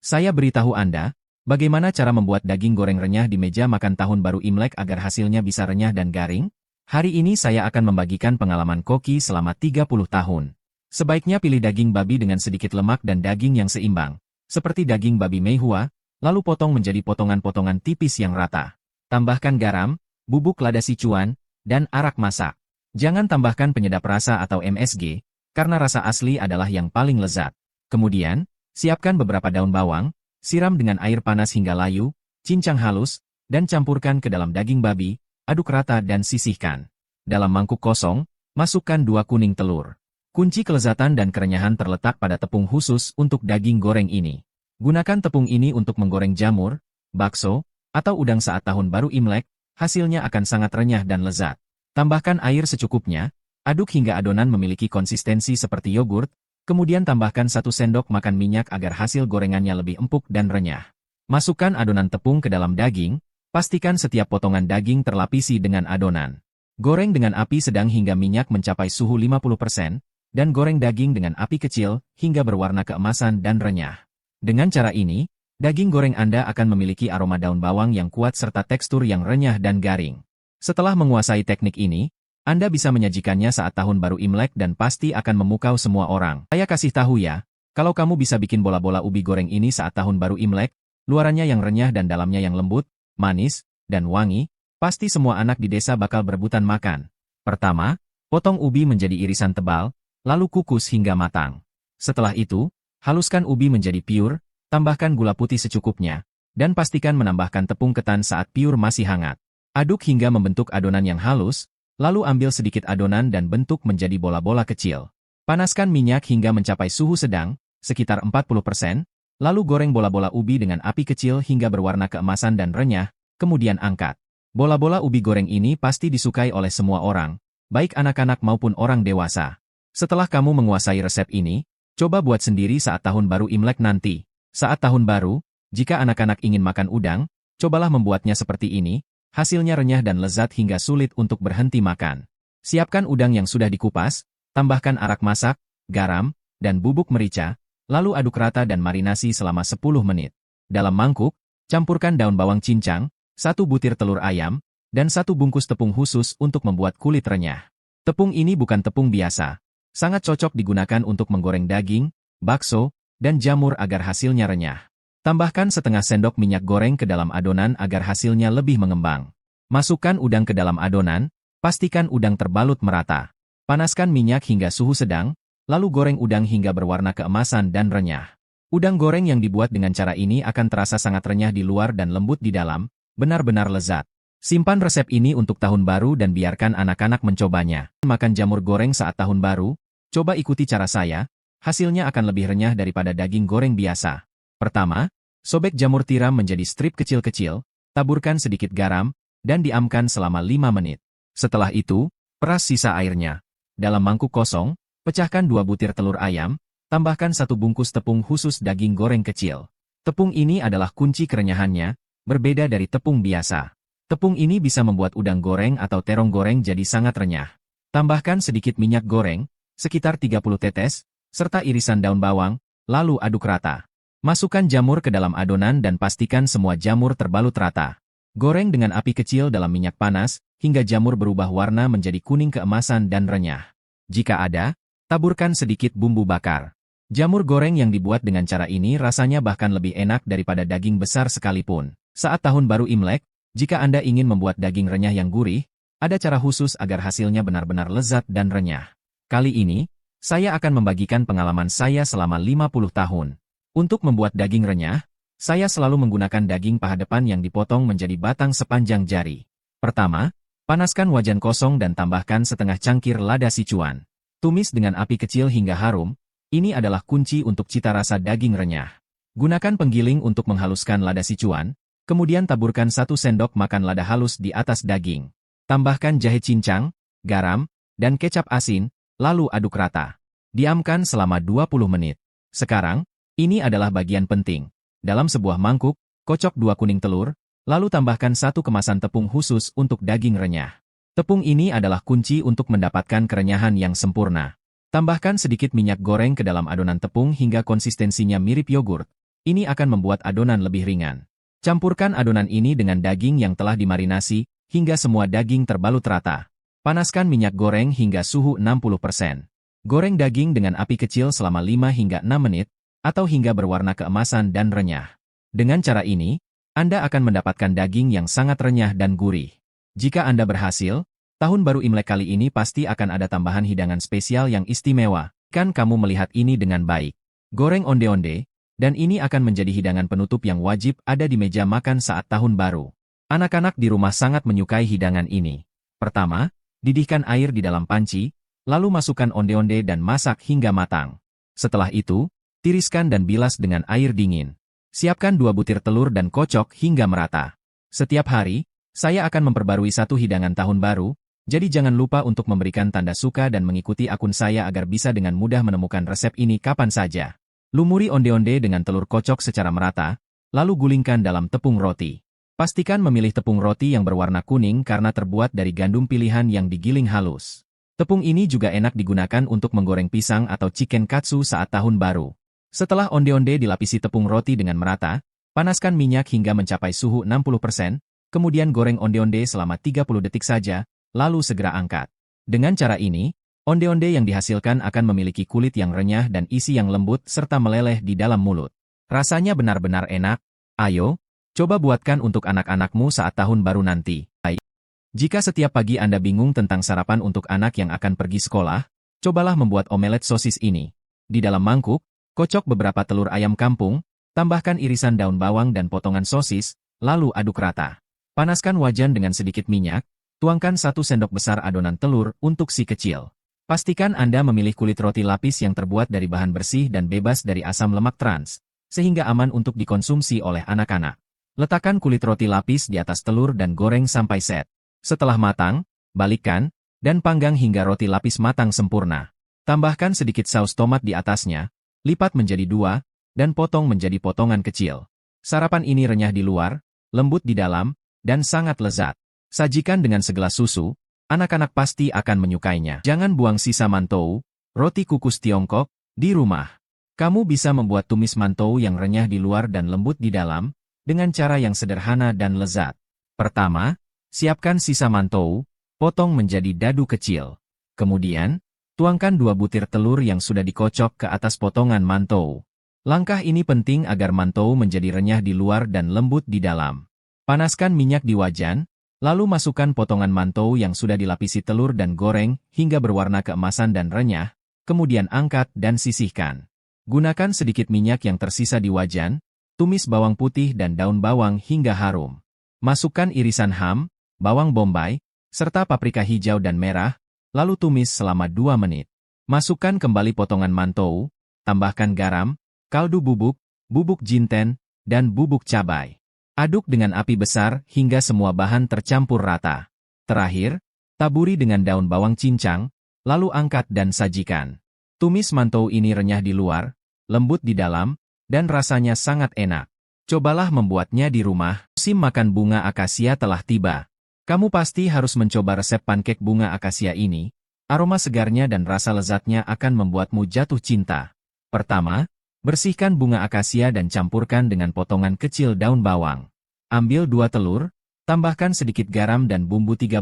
Saya beritahu Anda, bagaimana cara membuat daging goreng renyah di meja makan tahun baru Imlek agar hasilnya bisa renyah dan garing? Hari ini saya akan membagikan pengalaman koki selama 30 tahun. Sebaiknya pilih daging babi dengan sedikit lemak dan daging yang seimbang, seperti daging babi Meihua, lalu potong menjadi potongan-potongan tipis yang rata. Tambahkan garam, bubuk lada Sichuan, dan arak masak. Jangan tambahkan penyedap rasa atau MSG, karena rasa asli adalah yang paling lezat. Kemudian, siapkan beberapa daun bawang, siram dengan air panas hingga layu, cincang halus, dan campurkan ke dalam daging babi, aduk rata dan sisihkan. Dalam mangkuk kosong, masukkan 2 kuning telur. Kunci kelezatan dan kerenyahan terletak pada tepung khusus untuk daging goreng ini. Gunakan tepung ini untuk menggoreng jamur, bakso, atau udang saat tahun baru Imlek, hasilnya akan sangat renyah dan lezat. Tambahkan air secukupnya, aduk hingga adonan memiliki konsistensi seperti yogurt, kemudian tambahkan 1 sendok makan minyak agar hasil gorengannya lebih empuk dan renyah. Masukkan adonan tepung ke dalam daging, pastikan setiap potongan daging terlapisi dengan adonan. Goreng dengan api sedang hingga minyak mencapai suhu 50%, dan goreng daging dengan api kecil hingga berwarna keemasan dan renyah. Dengan cara ini, daging goreng Anda akan memiliki aroma daun bawang yang kuat serta tekstur yang renyah dan garing. Setelah menguasai teknik ini, Anda bisa menyajikannya saat tahun baru Imlek dan pasti akan memukau semua orang. Saya kasih tahu ya, kalau kamu bisa bikin bola-bola ubi goreng ini saat tahun baru Imlek, luarannya yang renyah dan dalamnya yang lembut, manis, dan wangi, pasti semua anak di desa bakal berebutan makan. Pertama, potong ubi menjadi irisan tebal, lalu kukus hingga matang. Setelah itu, haluskan ubi menjadi piur, tambahkan gula putih secukupnya, dan pastikan menambahkan tepung ketan saat piur masih hangat. Aduk hingga membentuk adonan yang halus, lalu ambil sedikit adonan dan bentuk menjadi bola-bola kecil. Panaskan minyak hingga mencapai suhu sedang, sekitar 40%, lalu goreng bola-bola ubi dengan api kecil hingga berwarna keemasan dan renyah, kemudian angkat. Bola-bola ubi goreng ini pasti disukai oleh semua orang, baik anak-anak maupun orang dewasa. Setelah kamu menguasai resep ini, coba buat sendiri saat tahun baru Imlek nanti. Saat tahun baru, jika anak-anak ingin makan udang, cobalah membuatnya seperti ini. Hasilnya renyah dan lezat hingga sulit untuk berhenti makan. Siapkan udang yang sudah dikupas, tambahkan arak masak, garam, dan bubuk merica, lalu aduk rata dan marinasi selama 10 menit. Dalam mangkuk, campurkan daun bawang cincang, 1 butir telur ayam, dan 1 bungkus tepung khusus untuk membuat kulit renyah. Tepung ini bukan tepung biasa. Sangat cocok digunakan untuk menggoreng daging, bakso, dan jamur agar hasilnya renyah. Tambahkan setengah sendok minyak goreng ke dalam adonan agar hasilnya lebih mengembang. Masukkan udang ke dalam adonan, pastikan udang terbalut merata. Panaskan minyak hingga suhu sedang, lalu goreng udang hingga berwarna keemasan dan renyah. Udang goreng yang dibuat dengan cara ini akan terasa sangat renyah di luar dan lembut di dalam, benar-benar lezat. Simpan resep ini untuk tahun baru dan biarkan anak-anak mencobanya. Makan jamur goreng saat tahun baru, coba ikuti cara saya, hasilnya akan lebih renyah daripada daging goreng biasa. Pertama, sobek jamur tiram menjadi strip kecil-kecil, taburkan sedikit garam, dan diamkan selama 5 menit. Setelah itu, peras sisa airnya. Dalam mangkuk kosong, pecahkan 2 butir telur ayam, tambahkan 1 bungkus tepung khusus daging goreng kecil. Tepung ini adalah kunci kerenyahannya, berbeda dari tepung biasa. Tepung ini bisa membuat udang goreng atau terong goreng jadi sangat renyah. Tambahkan sedikit minyak goreng, sekitar 30 tetes, serta irisan daun bawang, lalu aduk rata. Masukkan jamur ke dalam adonan dan pastikan semua jamur terbalut rata. Goreng dengan api kecil dalam minyak panas, hingga jamur berubah warna menjadi kuning keemasan dan renyah. Jika ada, taburkan sedikit bumbu bakar. Jamur goreng yang dibuat dengan cara ini rasanya bahkan lebih enak daripada daging besar sekalipun. Saat Tahun Baru Imlek, jika Anda ingin membuat daging renyah yang gurih, ada cara khusus agar hasilnya benar-benar lezat dan renyah. Kali ini, saya akan membagikan pengalaman saya selama 50 tahun. Untuk membuat daging renyah, saya selalu menggunakan daging paha depan yang dipotong menjadi batang sepanjang jari. Pertama, panaskan wajan kosong dan tambahkan setengah cangkir lada Sichuan. Tumis dengan api kecil hingga harum, ini adalah kunci untuk cita rasa daging renyah. Gunakan penggiling untuk menghaluskan lada Sichuan, kemudian taburkan 1 sendok makan lada halus di atas daging. Tambahkan jahe cincang, garam, dan kecap asin, lalu aduk rata. Diamkan selama 20 menit. Sekarang, ini adalah bagian penting. Dalam sebuah mangkuk, kocok 2 kuning telur, lalu tambahkan 1 kemasan tepung khusus untuk daging renyah. Tepung ini adalah kunci untuk mendapatkan kerenyahan yang sempurna. Tambahkan sedikit minyak goreng ke dalam adonan tepung hingga konsistensinya mirip yogurt. Ini akan membuat adonan lebih ringan. Campurkan adonan ini dengan daging yang telah dimarinasi, hingga semua daging terbalut rata. Panaskan minyak goreng hingga suhu 60%. Goreng daging dengan api kecil selama 5 hingga 6 menit, atau hingga berwarna keemasan dan renyah. Dengan cara ini, Anda akan mendapatkan daging yang sangat renyah dan gurih. Jika Anda berhasil, Tahun Baru Imlek kali ini pasti akan ada tambahan hidangan spesial yang istimewa. Kan kamu melihat ini dengan baik. Goreng onde-onde, dan ini akan menjadi hidangan penutup yang wajib ada di meja makan saat Tahun Baru. Anak-anak di rumah sangat menyukai hidangan ini. Pertama, didihkan air di dalam panci, lalu masukkan onde-onde dan masak hingga matang. Setelah itu, tiriskan dan bilas dengan air dingin. Siapkan 2 butir telur dan kocok hingga merata. Setiap hari, saya akan memperbarui 1 hidangan Tahun Baru, jadi jangan lupa untuk memberikan tanda suka dan mengikuti akun saya agar bisa dengan mudah menemukan resep ini kapan saja. Lumuri onde-onde dengan telur kocok secara merata, lalu gulingkan dalam tepung roti. Pastikan memilih tepung roti yang berwarna kuning karena terbuat dari gandum pilihan yang digiling halus. Tepung ini juga enak digunakan untuk menggoreng pisang atau chicken katsu saat Tahun Baru. Setelah onde-onde dilapisi tepung roti dengan merata, panaskan minyak hingga mencapai suhu 60%, kemudian goreng onde-onde selama 30 detik saja, lalu segera angkat. Dengan cara ini, onde-onde yang dihasilkan akan memiliki kulit yang renyah dan isi yang lembut serta meleleh di dalam mulut. Rasanya benar-benar enak. Ayo, coba buatkan untuk anak-anakmu saat Tahun Baru nanti. Jika setiap pagi Anda bingung tentang sarapan untuk anak yang akan pergi sekolah, cobalah membuat omelet sosis ini. Di dalam mangkuk, kocok beberapa telur ayam kampung, tambahkan irisan daun bawang dan potongan sosis, lalu aduk rata. Panaskan wajan dengan sedikit minyak, tuangkan 1 sendok besar adonan telur untuk si kecil. Pastikan Anda memilih kulit roti lapis yang terbuat dari bahan bersih dan bebas dari asam lemak trans, sehingga aman untuk dikonsumsi oleh anak-anak. Letakkan kulit roti lapis di atas telur dan goreng sampai set. Setelah matang, balikkan, dan panggang hingga roti lapis matang sempurna. Tambahkan sedikit saus tomat di atasnya, lipat menjadi 2, dan potong menjadi potongan kecil. Sarapan ini renyah di luar, lembut di dalam, dan sangat lezat. Sajikan dengan segelas susu, anak-anak pasti akan menyukainya. Jangan buang sisa mantou, roti kukus Tiongkok, di rumah. Kamu bisa membuat tumis mantou yang renyah di luar dan lembut di dalam, dengan cara yang sederhana dan lezat. Pertama, siapkan sisa mantou, potong menjadi dadu kecil. Kemudian, tuangkan 2 butir telur yang sudah dikocok ke atas potongan mantou. Langkah ini penting agar mantou menjadi renyah di luar dan lembut di dalam. Panaskan minyak di wajan, lalu masukkan potongan mantou yang sudah dilapisi telur dan goreng hingga berwarna keemasan dan renyah, kemudian angkat dan sisihkan. Gunakan sedikit minyak yang tersisa di wajan, tumis bawang putih dan daun bawang hingga harum. Masukkan irisan ham, bawang bombay, serta paprika hijau dan merah, lalu tumis selama 2 menit. Masukkan kembali potongan mantou, tambahkan garam, kaldu bubuk, bubuk jinten, dan bubuk cabai. Aduk dengan api besar hingga semua bahan tercampur rata. Terakhir, taburi dengan daun bawang cincang, lalu angkat dan sajikan. Tumis mantou ini renyah di luar, lembut di dalam, dan rasanya sangat enak. Cobalah membuatnya di rumah. Musim makan bunga akasia telah tiba. Kamu pasti harus mencoba resep pankek bunga akasia ini. Aroma segarnya dan rasa lezatnya akan membuatmu jatuh cinta. Pertama, bersihkan bunga akasia dan campurkan dengan potongan kecil daun bawang. Ambil 2 telur, tambahkan sedikit garam dan bumbu 13,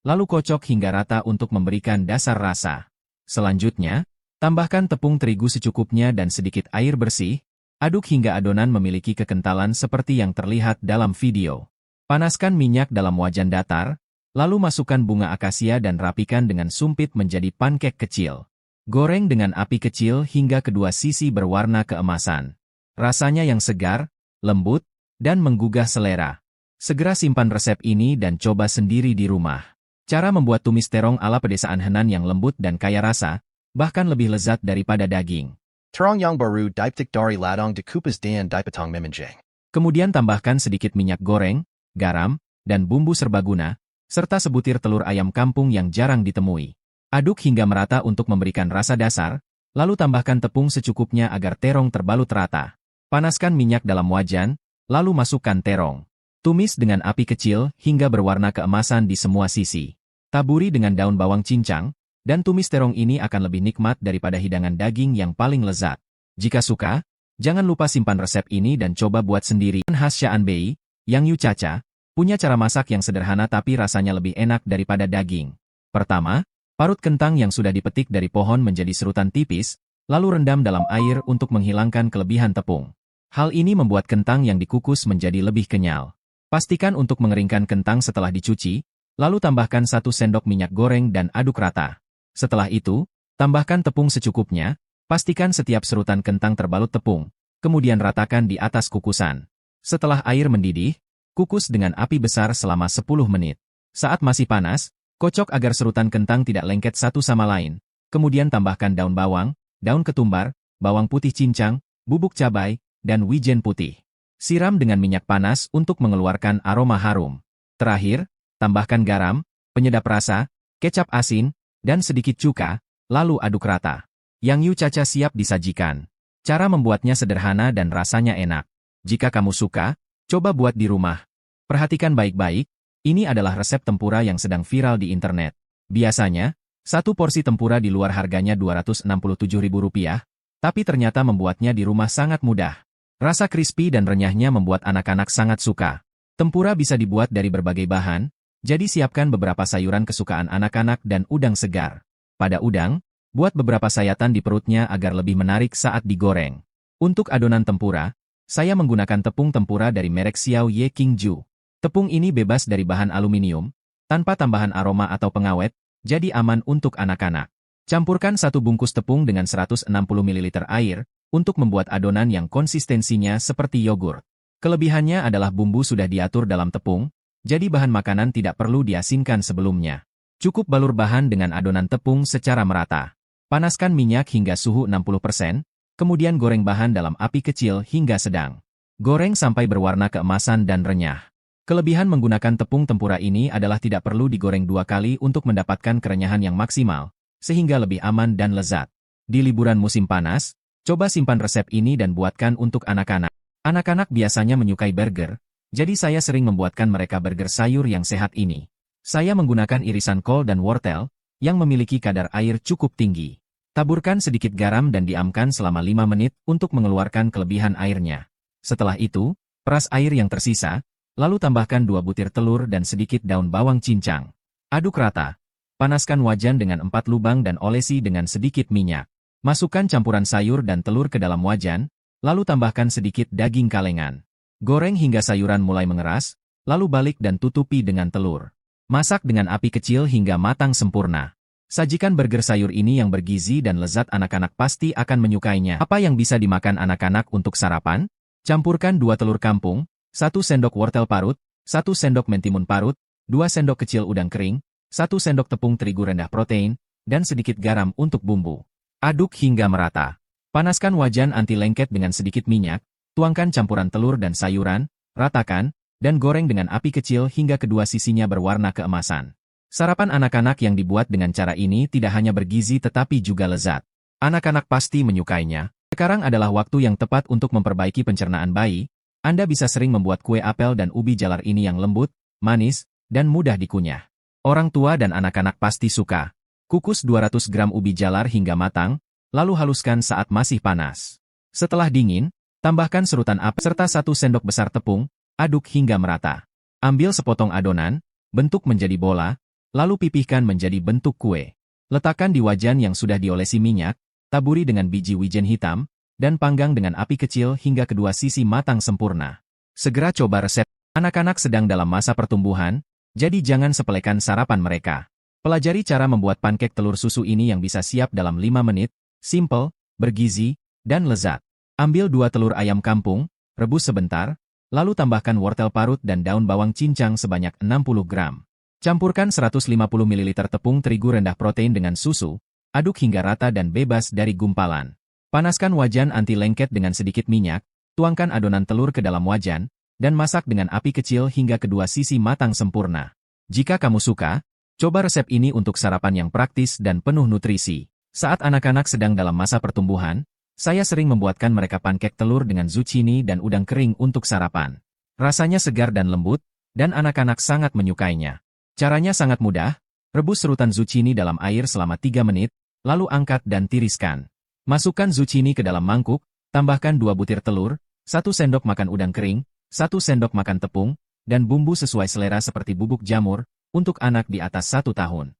lalu kocok hingga rata untuk memberikan dasar rasa. Selanjutnya, tambahkan tepung terigu secukupnya dan sedikit air bersih. Aduk hingga adonan memiliki kekentalan seperti yang terlihat dalam video. Panaskan minyak dalam wajan datar, lalu masukkan bunga akasia dan rapikan dengan sumpit menjadi pankek kecil. Goreng dengan api kecil hingga kedua sisi berwarna keemasan. Rasanya yang segar, lembut, dan menggugah selera. Segera simpan resep ini dan coba sendiri di rumah. Cara membuat tumis terong ala pedesaan Henan yang lembut dan kaya rasa, bahkan lebih lezat daripada daging. Terong yang baru diptik dari ladang de kupas dan dipotong memanjang. Kemudian tambahkan sedikit minyak goreng, garam, dan bumbu serbaguna, serta sebutir telur ayam kampung yang jarang ditemui. Aduk hingga merata untuk memberikan rasa dasar, lalu tambahkan tepung secukupnya agar terong terbalut rata. Panaskan minyak dalam wajan, lalu masukkan terong. Tumis dengan api kecil hingga berwarna keemasan di semua sisi. Taburi dengan daun bawang cincang, dan tumis terong ini akan lebih nikmat daripada hidangan daging yang paling lezat. Jika suka, jangan lupa simpan resep ini dan coba buat sendiri. Khas Xianbei, Yang Yu Caca, punya cara masak yang sederhana tapi rasanya lebih enak daripada daging. Pertama, parut kentang yang sudah dipetik dari pohon menjadi serutan tipis, lalu rendam dalam air untuk menghilangkan kelebihan tepung. Hal ini membuat kentang yang dikukus menjadi lebih kenyal. Pastikan untuk mengeringkan kentang setelah dicuci, lalu tambahkan 1 sendok minyak goreng dan aduk rata. Setelah itu, tambahkan tepung secukupnya, pastikan setiap serutan kentang terbalut tepung, kemudian ratakan di atas kukusan. Setelah air mendidih, kukus dengan api besar selama 10 menit. Saat masih panas, kocok agar serutan kentang tidak lengket satu sama lain, kemudian tambahkan daun bawang, daun ketumbar, bawang putih cincang, bubuk cabai, dan wijen putih. Siram dengan minyak panas untuk mengeluarkan aroma harum. Terakhir, tambahkan garam, penyedap rasa, kecap asin, dan sedikit cuka, lalu aduk rata. Yang Yu Caca siap disajikan. Cara membuatnya sederhana dan rasanya enak. Jika kamu suka, coba buat di rumah. Perhatikan baik-baik, ini adalah resep tempura yang sedang viral di internet. Biasanya, satu porsi tempura di luar harganya Rp267.000, tapi ternyata membuatnya di rumah sangat mudah. Rasa crispy dan renyahnya membuat anak-anak sangat suka. Tempura bisa dibuat dari berbagai bahan, jadi siapkan beberapa sayuran kesukaan anak-anak dan udang segar. Pada udang, buat beberapa sayatan di perutnya agar lebih menarik saat digoreng. Untuk adonan tempura, saya menggunakan tepung tempura dari merek Xiao Ye Qingju. Tepung ini bebas dari bahan aluminium, tanpa tambahan aroma atau pengawet, jadi aman untuk anak-anak. Campurkan 1 bungkus tepung dengan 160 ml air, untuk membuat adonan yang konsistensinya seperti yogurt. Kelebihannya adalah bumbu sudah diatur dalam tepung, jadi bahan makanan tidak perlu diasinkan sebelumnya. Cukup balur bahan dengan adonan tepung secara merata. Panaskan minyak hingga suhu 60%, kemudian goreng bahan dalam api kecil hingga sedang. Goreng sampai berwarna keemasan dan renyah. Kelebihan menggunakan tepung tempura ini adalah tidak perlu digoreng 2 kali untuk mendapatkan kerenyahan yang maksimal, sehingga lebih aman dan lezat. Di liburan musim panas, coba simpan resep ini dan buatkan untuk anak-anak. Anak-anak biasanya menyukai burger, jadi saya sering membuatkan mereka burger sayur yang sehat ini. Saya menggunakan irisan kol dan wortel, yang memiliki kadar air cukup tinggi. Taburkan sedikit garam dan diamkan selama 5 menit untuk mengeluarkan kelebihan airnya. Setelah itu, peras air yang tersisa, lalu tambahkan 2 butir telur dan sedikit daun bawang cincang. Aduk rata. Panaskan wajan dengan 4 lubang dan olesi dengan sedikit minyak. Masukkan campuran sayur dan telur ke dalam wajan, lalu tambahkan sedikit daging kalengan. Goreng hingga sayuran mulai mengeras, lalu balik dan tutupi dengan telur. Masak dengan api kecil hingga matang sempurna. Sajikan burger sayur ini yang bergizi dan lezat, anak-anak pasti akan menyukainya. Apa yang bisa dimakan anak-anak untuk sarapan? Campurkan 2 telur kampung, 1 sendok wortel parut, 1 sendok mentimun parut, 2 sendok kecil udang kering, 1 sendok tepung terigu rendah protein, dan sedikit garam untuk bumbu. Aduk hingga merata. Panaskan wajan anti lengket dengan sedikit minyak, tuangkan campuran telur dan sayuran, ratakan, dan goreng dengan api kecil hingga kedua sisinya berwarna keemasan. Sarapan anak-anak yang dibuat dengan cara ini tidak hanya bergizi tetapi juga lezat. Anak-anak pasti menyukainya. Sekarang adalah waktu yang tepat untuk memperbaiki pencernaan bayi. Anda bisa sering membuat kue apel dan ubi jalar ini yang lembut, manis, dan mudah dikunyah. Orang tua dan anak-anak pasti suka. Kukus 200 gram ubi jalar hingga matang, lalu haluskan saat masih panas. Setelah dingin, tambahkan serutan apel serta 1 sendok besar tepung, aduk hingga merata. Ambil sepotong adonan, bentuk menjadi bola, lalu pipihkan menjadi bentuk kue. Letakkan di wajan yang sudah diolesi minyak, taburi dengan biji wijen hitam, dan panggang dengan api kecil hingga kedua sisi matang sempurna. Segera coba resep. Anak-anak sedang dalam masa pertumbuhan, jadi jangan sepelekan sarapan mereka. Pelajari cara membuat pankek telur susu ini yang bisa siap dalam 5 menit, simple, bergizi, dan lezat. Ambil 2 telur ayam kampung, rebus sebentar, lalu tambahkan wortel parut dan daun bawang cincang sebanyak 60 gram. Campurkan 150 ml tepung terigu rendah protein dengan susu, aduk hingga rata dan bebas dari gumpalan. Panaskan wajan anti lengket dengan sedikit minyak, tuangkan adonan telur ke dalam wajan, dan masak dengan api kecil hingga kedua sisi matang sempurna. Jika kamu suka, coba resep ini untuk sarapan yang praktis dan penuh nutrisi. Saat anak-anak sedang dalam masa pertumbuhan, saya sering membuatkan mereka pankek telur dengan zucchini dan udang kering untuk sarapan. Rasanya segar dan lembut, dan anak-anak sangat menyukainya. Caranya sangat mudah, rebus serutan zucchini dalam air selama 3 menit, lalu angkat dan tiriskan. Masukkan zucchini ke dalam mangkuk, tambahkan 2 butir telur, 1 sendok makan udang kering, 1 sendok makan tepung, dan bumbu sesuai selera seperti bubuk jamur, untuk anak di atas 1 tahun.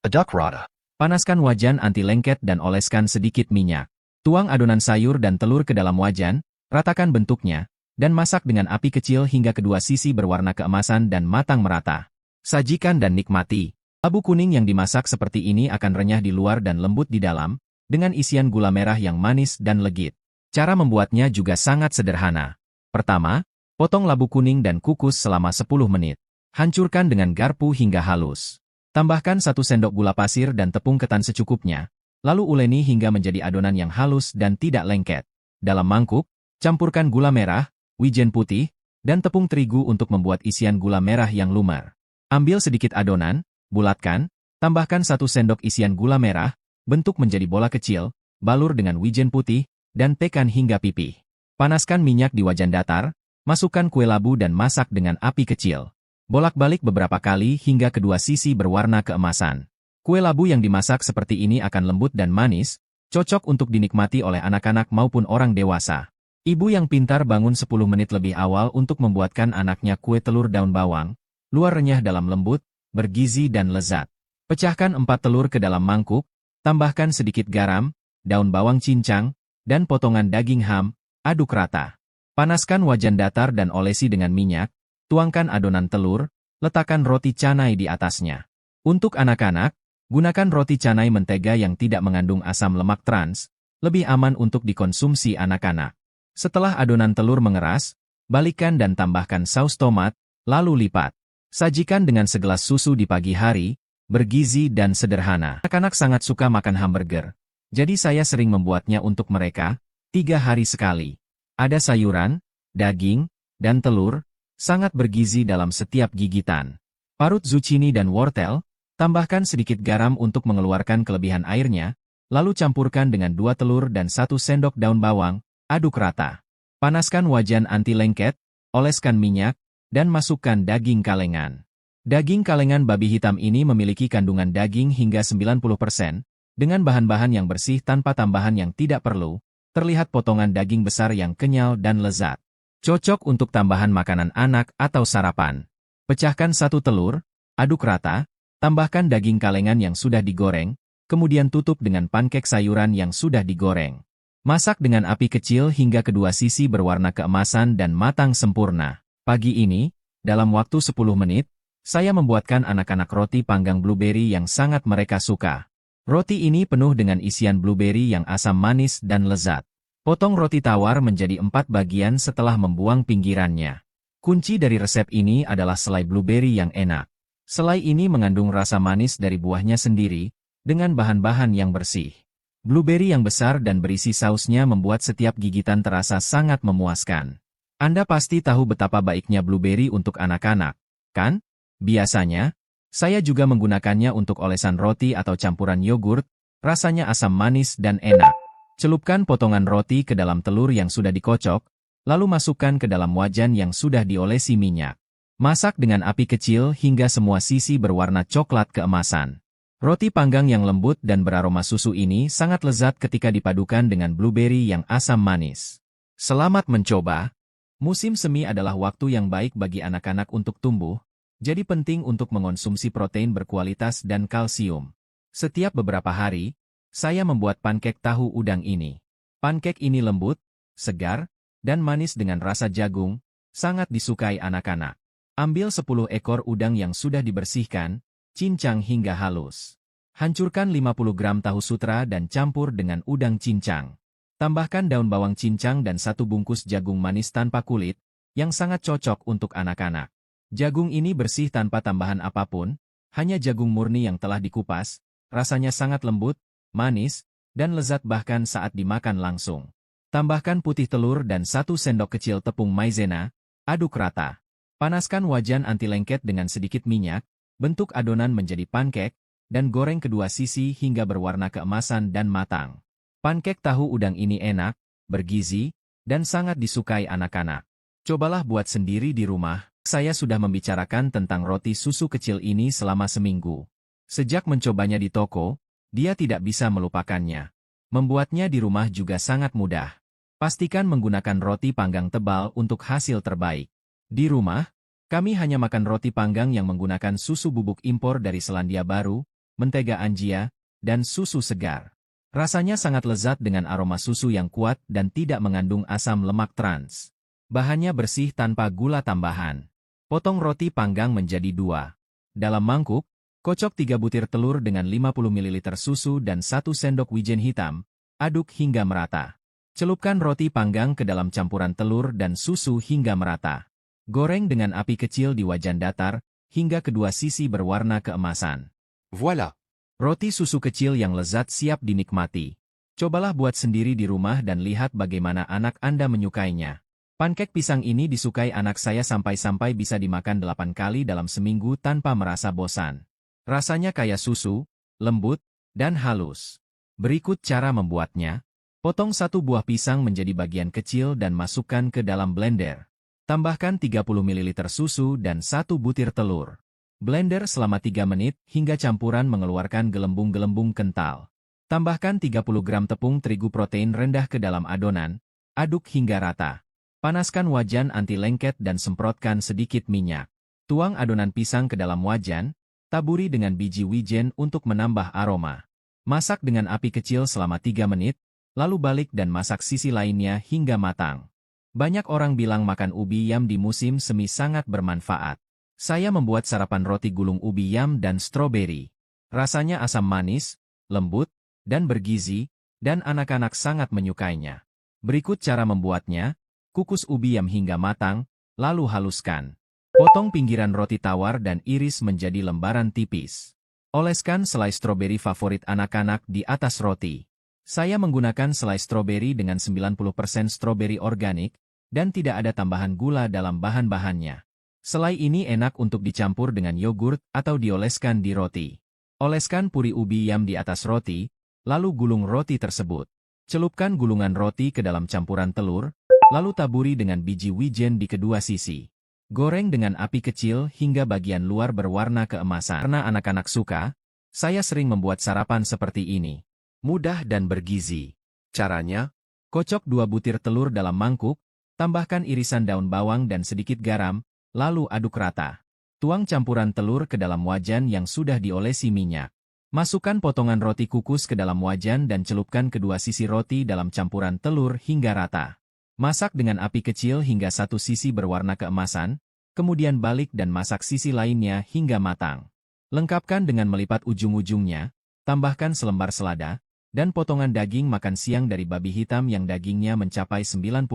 Aduk rata. Panaskan wajan anti lengket dan oleskan sedikit minyak. Tuang adonan sayur dan telur ke dalam wajan, ratakan bentuknya, dan masak dengan api kecil hingga kedua sisi berwarna keemasan dan matang merata. Sajikan dan nikmati. Labu kuning yang dimasak seperti ini akan renyah di luar dan lembut di dalam, dengan isian gula merah yang manis dan legit. Cara membuatnya juga sangat sederhana. Pertama, potong labu kuning dan kukus selama 10 menit. Hancurkan dengan garpu hingga halus. Tambahkan 1 sendok gula pasir dan tepung ketan secukupnya, lalu uleni hingga menjadi adonan yang halus dan tidak lengket. Dalam mangkuk, campurkan gula merah, wijen putih, dan tepung terigu untuk membuat isian gula merah yang lumer. Ambil sedikit adonan, bulatkan, tambahkan 1 sendok isian gula merah, bentuk menjadi bola kecil, balur dengan wijen putih, dan tekan hingga pipih. Panaskan minyak di wajan datar, masukkan kue labu dan masak dengan api kecil. Bolak-balik beberapa kali hingga kedua sisi berwarna keemasan. Kue labu yang dimasak seperti ini akan lembut dan manis, cocok untuk dinikmati oleh anak-anak maupun orang dewasa. Ibu yang pintar bangun 10 menit lebih awal untuk membuatkan anaknya kue telur daun bawang, luar renyah dalam lembut, bergizi dan lezat. Pecahkan 4 telur ke dalam mangkuk, tambahkan sedikit garam, daun bawang cincang, dan potongan daging ham, aduk rata. Panaskan wajan datar dan olesi dengan minyak, tuangkan adonan telur, letakkan roti canai di atasnya. Untuk anak-anak, gunakan roti canai mentega yang tidak mengandung asam lemak trans, lebih aman untuk dikonsumsi anak-anak. Setelah adonan telur mengeras, balikkan dan tambahkan saus tomat, lalu lipat. Sajikan dengan segelas susu di pagi hari, bergizi dan sederhana. Anak-anak sangat suka makan hamburger, jadi saya sering membuatnya untuk mereka, 3 hari sekali. Ada sayuran, daging, dan telur, sangat bergizi dalam setiap gigitan. Parut zucchini dan wortel, tambahkan sedikit garam untuk mengeluarkan kelebihan airnya, lalu campurkan dengan 2 telur dan 1 sendok daun bawang, aduk rata. Panaskan wajan anti lengket, oleskan minyak, dan masukkan daging kalengan. Daging kalengan babi hitam ini memiliki kandungan daging hingga 90%, dengan bahan-bahan yang bersih tanpa tambahan yang tidak perlu, terlihat potongan daging besar yang kenyal dan lezat. Cocok untuk tambahan makanan anak atau sarapan. Pecahkan 1 telur, aduk rata, tambahkan daging kalengan yang sudah digoreng, kemudian tutup dengan pankek sayuran yang sudah digoreng. Masak dengan api kecil hingga kedua sisi berwarna keemasan dan matang sempurna. Pagi ini, dalam waktu 10 menit, saya membuatkan anak-anak roti panggang blueberry yang sangat mereka suka. Roti ini penuh dengan isian blueberry yang asam manis dan lezat. Potong roti tawar menjadi 4 bagian setelah membuang pinggirannya. Kunci dari resep ini adalah selai blueberry yang enak. Selai ini mengandung rasa manis dari buahnya sendiri, dengan bahan-bahan yang bersih. Blueberry yang besar dan berisi sausnya membuat setiap gigitan terasa sangat memuaskan. Anda pasti tahu betapa baiknya blueberry untuk anak-anak, kan? Biasanya, saya juga menggunakannya untuk olesan roti atau campuran yogurt, rasanya asam manis dan enak. Celupkan potongan roti ke dalam telur yang sudah dikocok, lalu masukkan ke dalam wajan yang sudah diolesi minyak. Masak dengan api kecil hingga semua sisi berwarna coklat keemasan. Roti panggang yang lembut dan beraroma susu ini sangat lezat ketika dipadukan dengan blueberry yang asam manis. Selamat mencoba! Musim semi adalah waktu yang baik bagi anak-anak untuk tumbuh, jadi penting untuk mengonsumsi protein berkualitas dan kalsium. Setiap beberapa hari, saya membuat pankek tahu udang ini. Pankek ini lembut, segar, dan manis dengan rasa jagung, sangat disukai anak-anak. Ambil 10 ekor udang yang sudah dibersihkan, cincang hingga halus. Hancurkan 50 gram tahu sutra dan campur dengan udang cincang. Tambahkan daun bawang cincang dan 1 bungkus jagung manis tanpa kulit, yang sangat cocok untuk anak-anak. Jagung ini bersih tanpa tambahan apapun, hanya jagung murni yang telah dikupas, rasanya sangat lembut, manis, dan lezat bahkan saat dimakan langsung. Tambahkan putih telur dan 1 sendok kecil tepung maizena, aduk rata. Panaskan wajan anti lengket dengan sedikit minyak, bentuk adonan menjadi pankek, dan goreng kedua sisi hingga berwarna keemasan dan matang. Pankek tahu udang ini enak, bergizi, dan sangat disukai anak-anak. Cobalah buat sendiri di rumah. Saya sudah membicarakan tentang roti susu kecil ini selama seminggu. Sejak mencobanya di toko, dia tidak bisa melupakannya. Membuatnya di rumah juga sangat mudah. Pastikan menggunakan roti panggang tebal untuk hasil terbaik. Di rumah, kami hanya makan roti panggang yang menggunakan susu bubuk impor dari Selandia Baru, mentega Anjia, dan susu segar. Rasanya sangat lezat dengan aroma susu yang kuat dan tidak mengandung asam lemak trans. Bahannya bersih tanpa gula tambahan. Potong roti panggang menjadi 2. Dalam mangkuk, kocok 3 butir telur dengan 50 ml susu dan 1 sendok wijen hitam, aduk hingga merata. Celupkan roti panggang ke dalam campuran telur dan susu hingga merata. Goreng dengan api kecil di wajan datar, hingga kedua sisi berwarna keemasan. Voilà. Roti susu kecil yang lezat siap dinikmati. Cobalah buat sendiri di rumah dan lihat bagaimana anak Anda menyukainya. Pankek pisang ini disukai anak saya sampai-sampai bisa dimakan 8 kali dalam seminggu tanpa merasa bosan. Rasanya kayak susu, lembut, dan halus. Berikut cara membuatnya. Potong 1 buah pisang menjadi bagian kecil dan masukkan ke dalam blender. Tambahkan 30 ml susu dan 1 butir telur. Blender selama 3 menit hingga campuran mengeluarkan gelembung-gelembung kental. Tambahkan 30 gram tepung terigu protein rendah ke dalam adonan, aduk hingga rata. Panaskan wajan anti lengket dan semprotkan sedikit minyak. Tuang adonan pisang ke dalam wajan, taburi dengan biji wijen untuk menambah aroma. Masak dengan api kecil selama 3 menit, lalu balik dan masak sisi lainnya hingga matang. Banyak orang bilang makan ubi yam di musim semi sangat bermanfaat. Saya membuat sarapan roti gulung ubi yam dan stroberi. Rasanya asam manis, lembut, dan bergizi, dan anak-anak sangat menyukainya. Berikut cara membuatnya. Kukus ubi yam hingga matang, lalu haluskan. Potong pinggiran roti tawar dan iris menjadi lembaran tipis. Oleskan selai stroberi favorit anak-anak di atas roti. Saya menggunakan selai stroberi dengan 90% stroberi organik, dan tidak ada tambahan gula dalam bahan-bahannya. Selai ini enak untuk dicampur dengan yogurt atau dioleskan di roti. Oleskan puri ubi yam di atas roti, lalu gulung roti tersebut. Celupkan gulungan roti ke dalam campuran telur, lalu taburi dengan biji wijen di kedua sisi. Goreng dengan api kecil hingga bagian luar berwarna keemasan. Karena anak-anak suka, saya sering membuat sarapan seperti ini. Mudah dan bergizi. Caranya, kocok 2 butir telur dalam mangkuk, tambahkan irisan daun bawang dan sedikit garam, lalu aduk rata. Tuang campuran telur ke dalam wajan yang sudah diolesi minyak. Masukkan potongan roti kukus ke dalam wajan dan celupkan kedua sisi roti dalam campuran telur hingga rata. Masak dengan api kecil hingga satu sisi berwarna keemasan, kemudian balik dan masak sisi lainnya hingga matang. Lengkapkan dengan melipat ujung-ujungnya, tambahkan selembar selada, dan potongan daging makan siang dari babi hitam yang dagingnya mencapai 90%.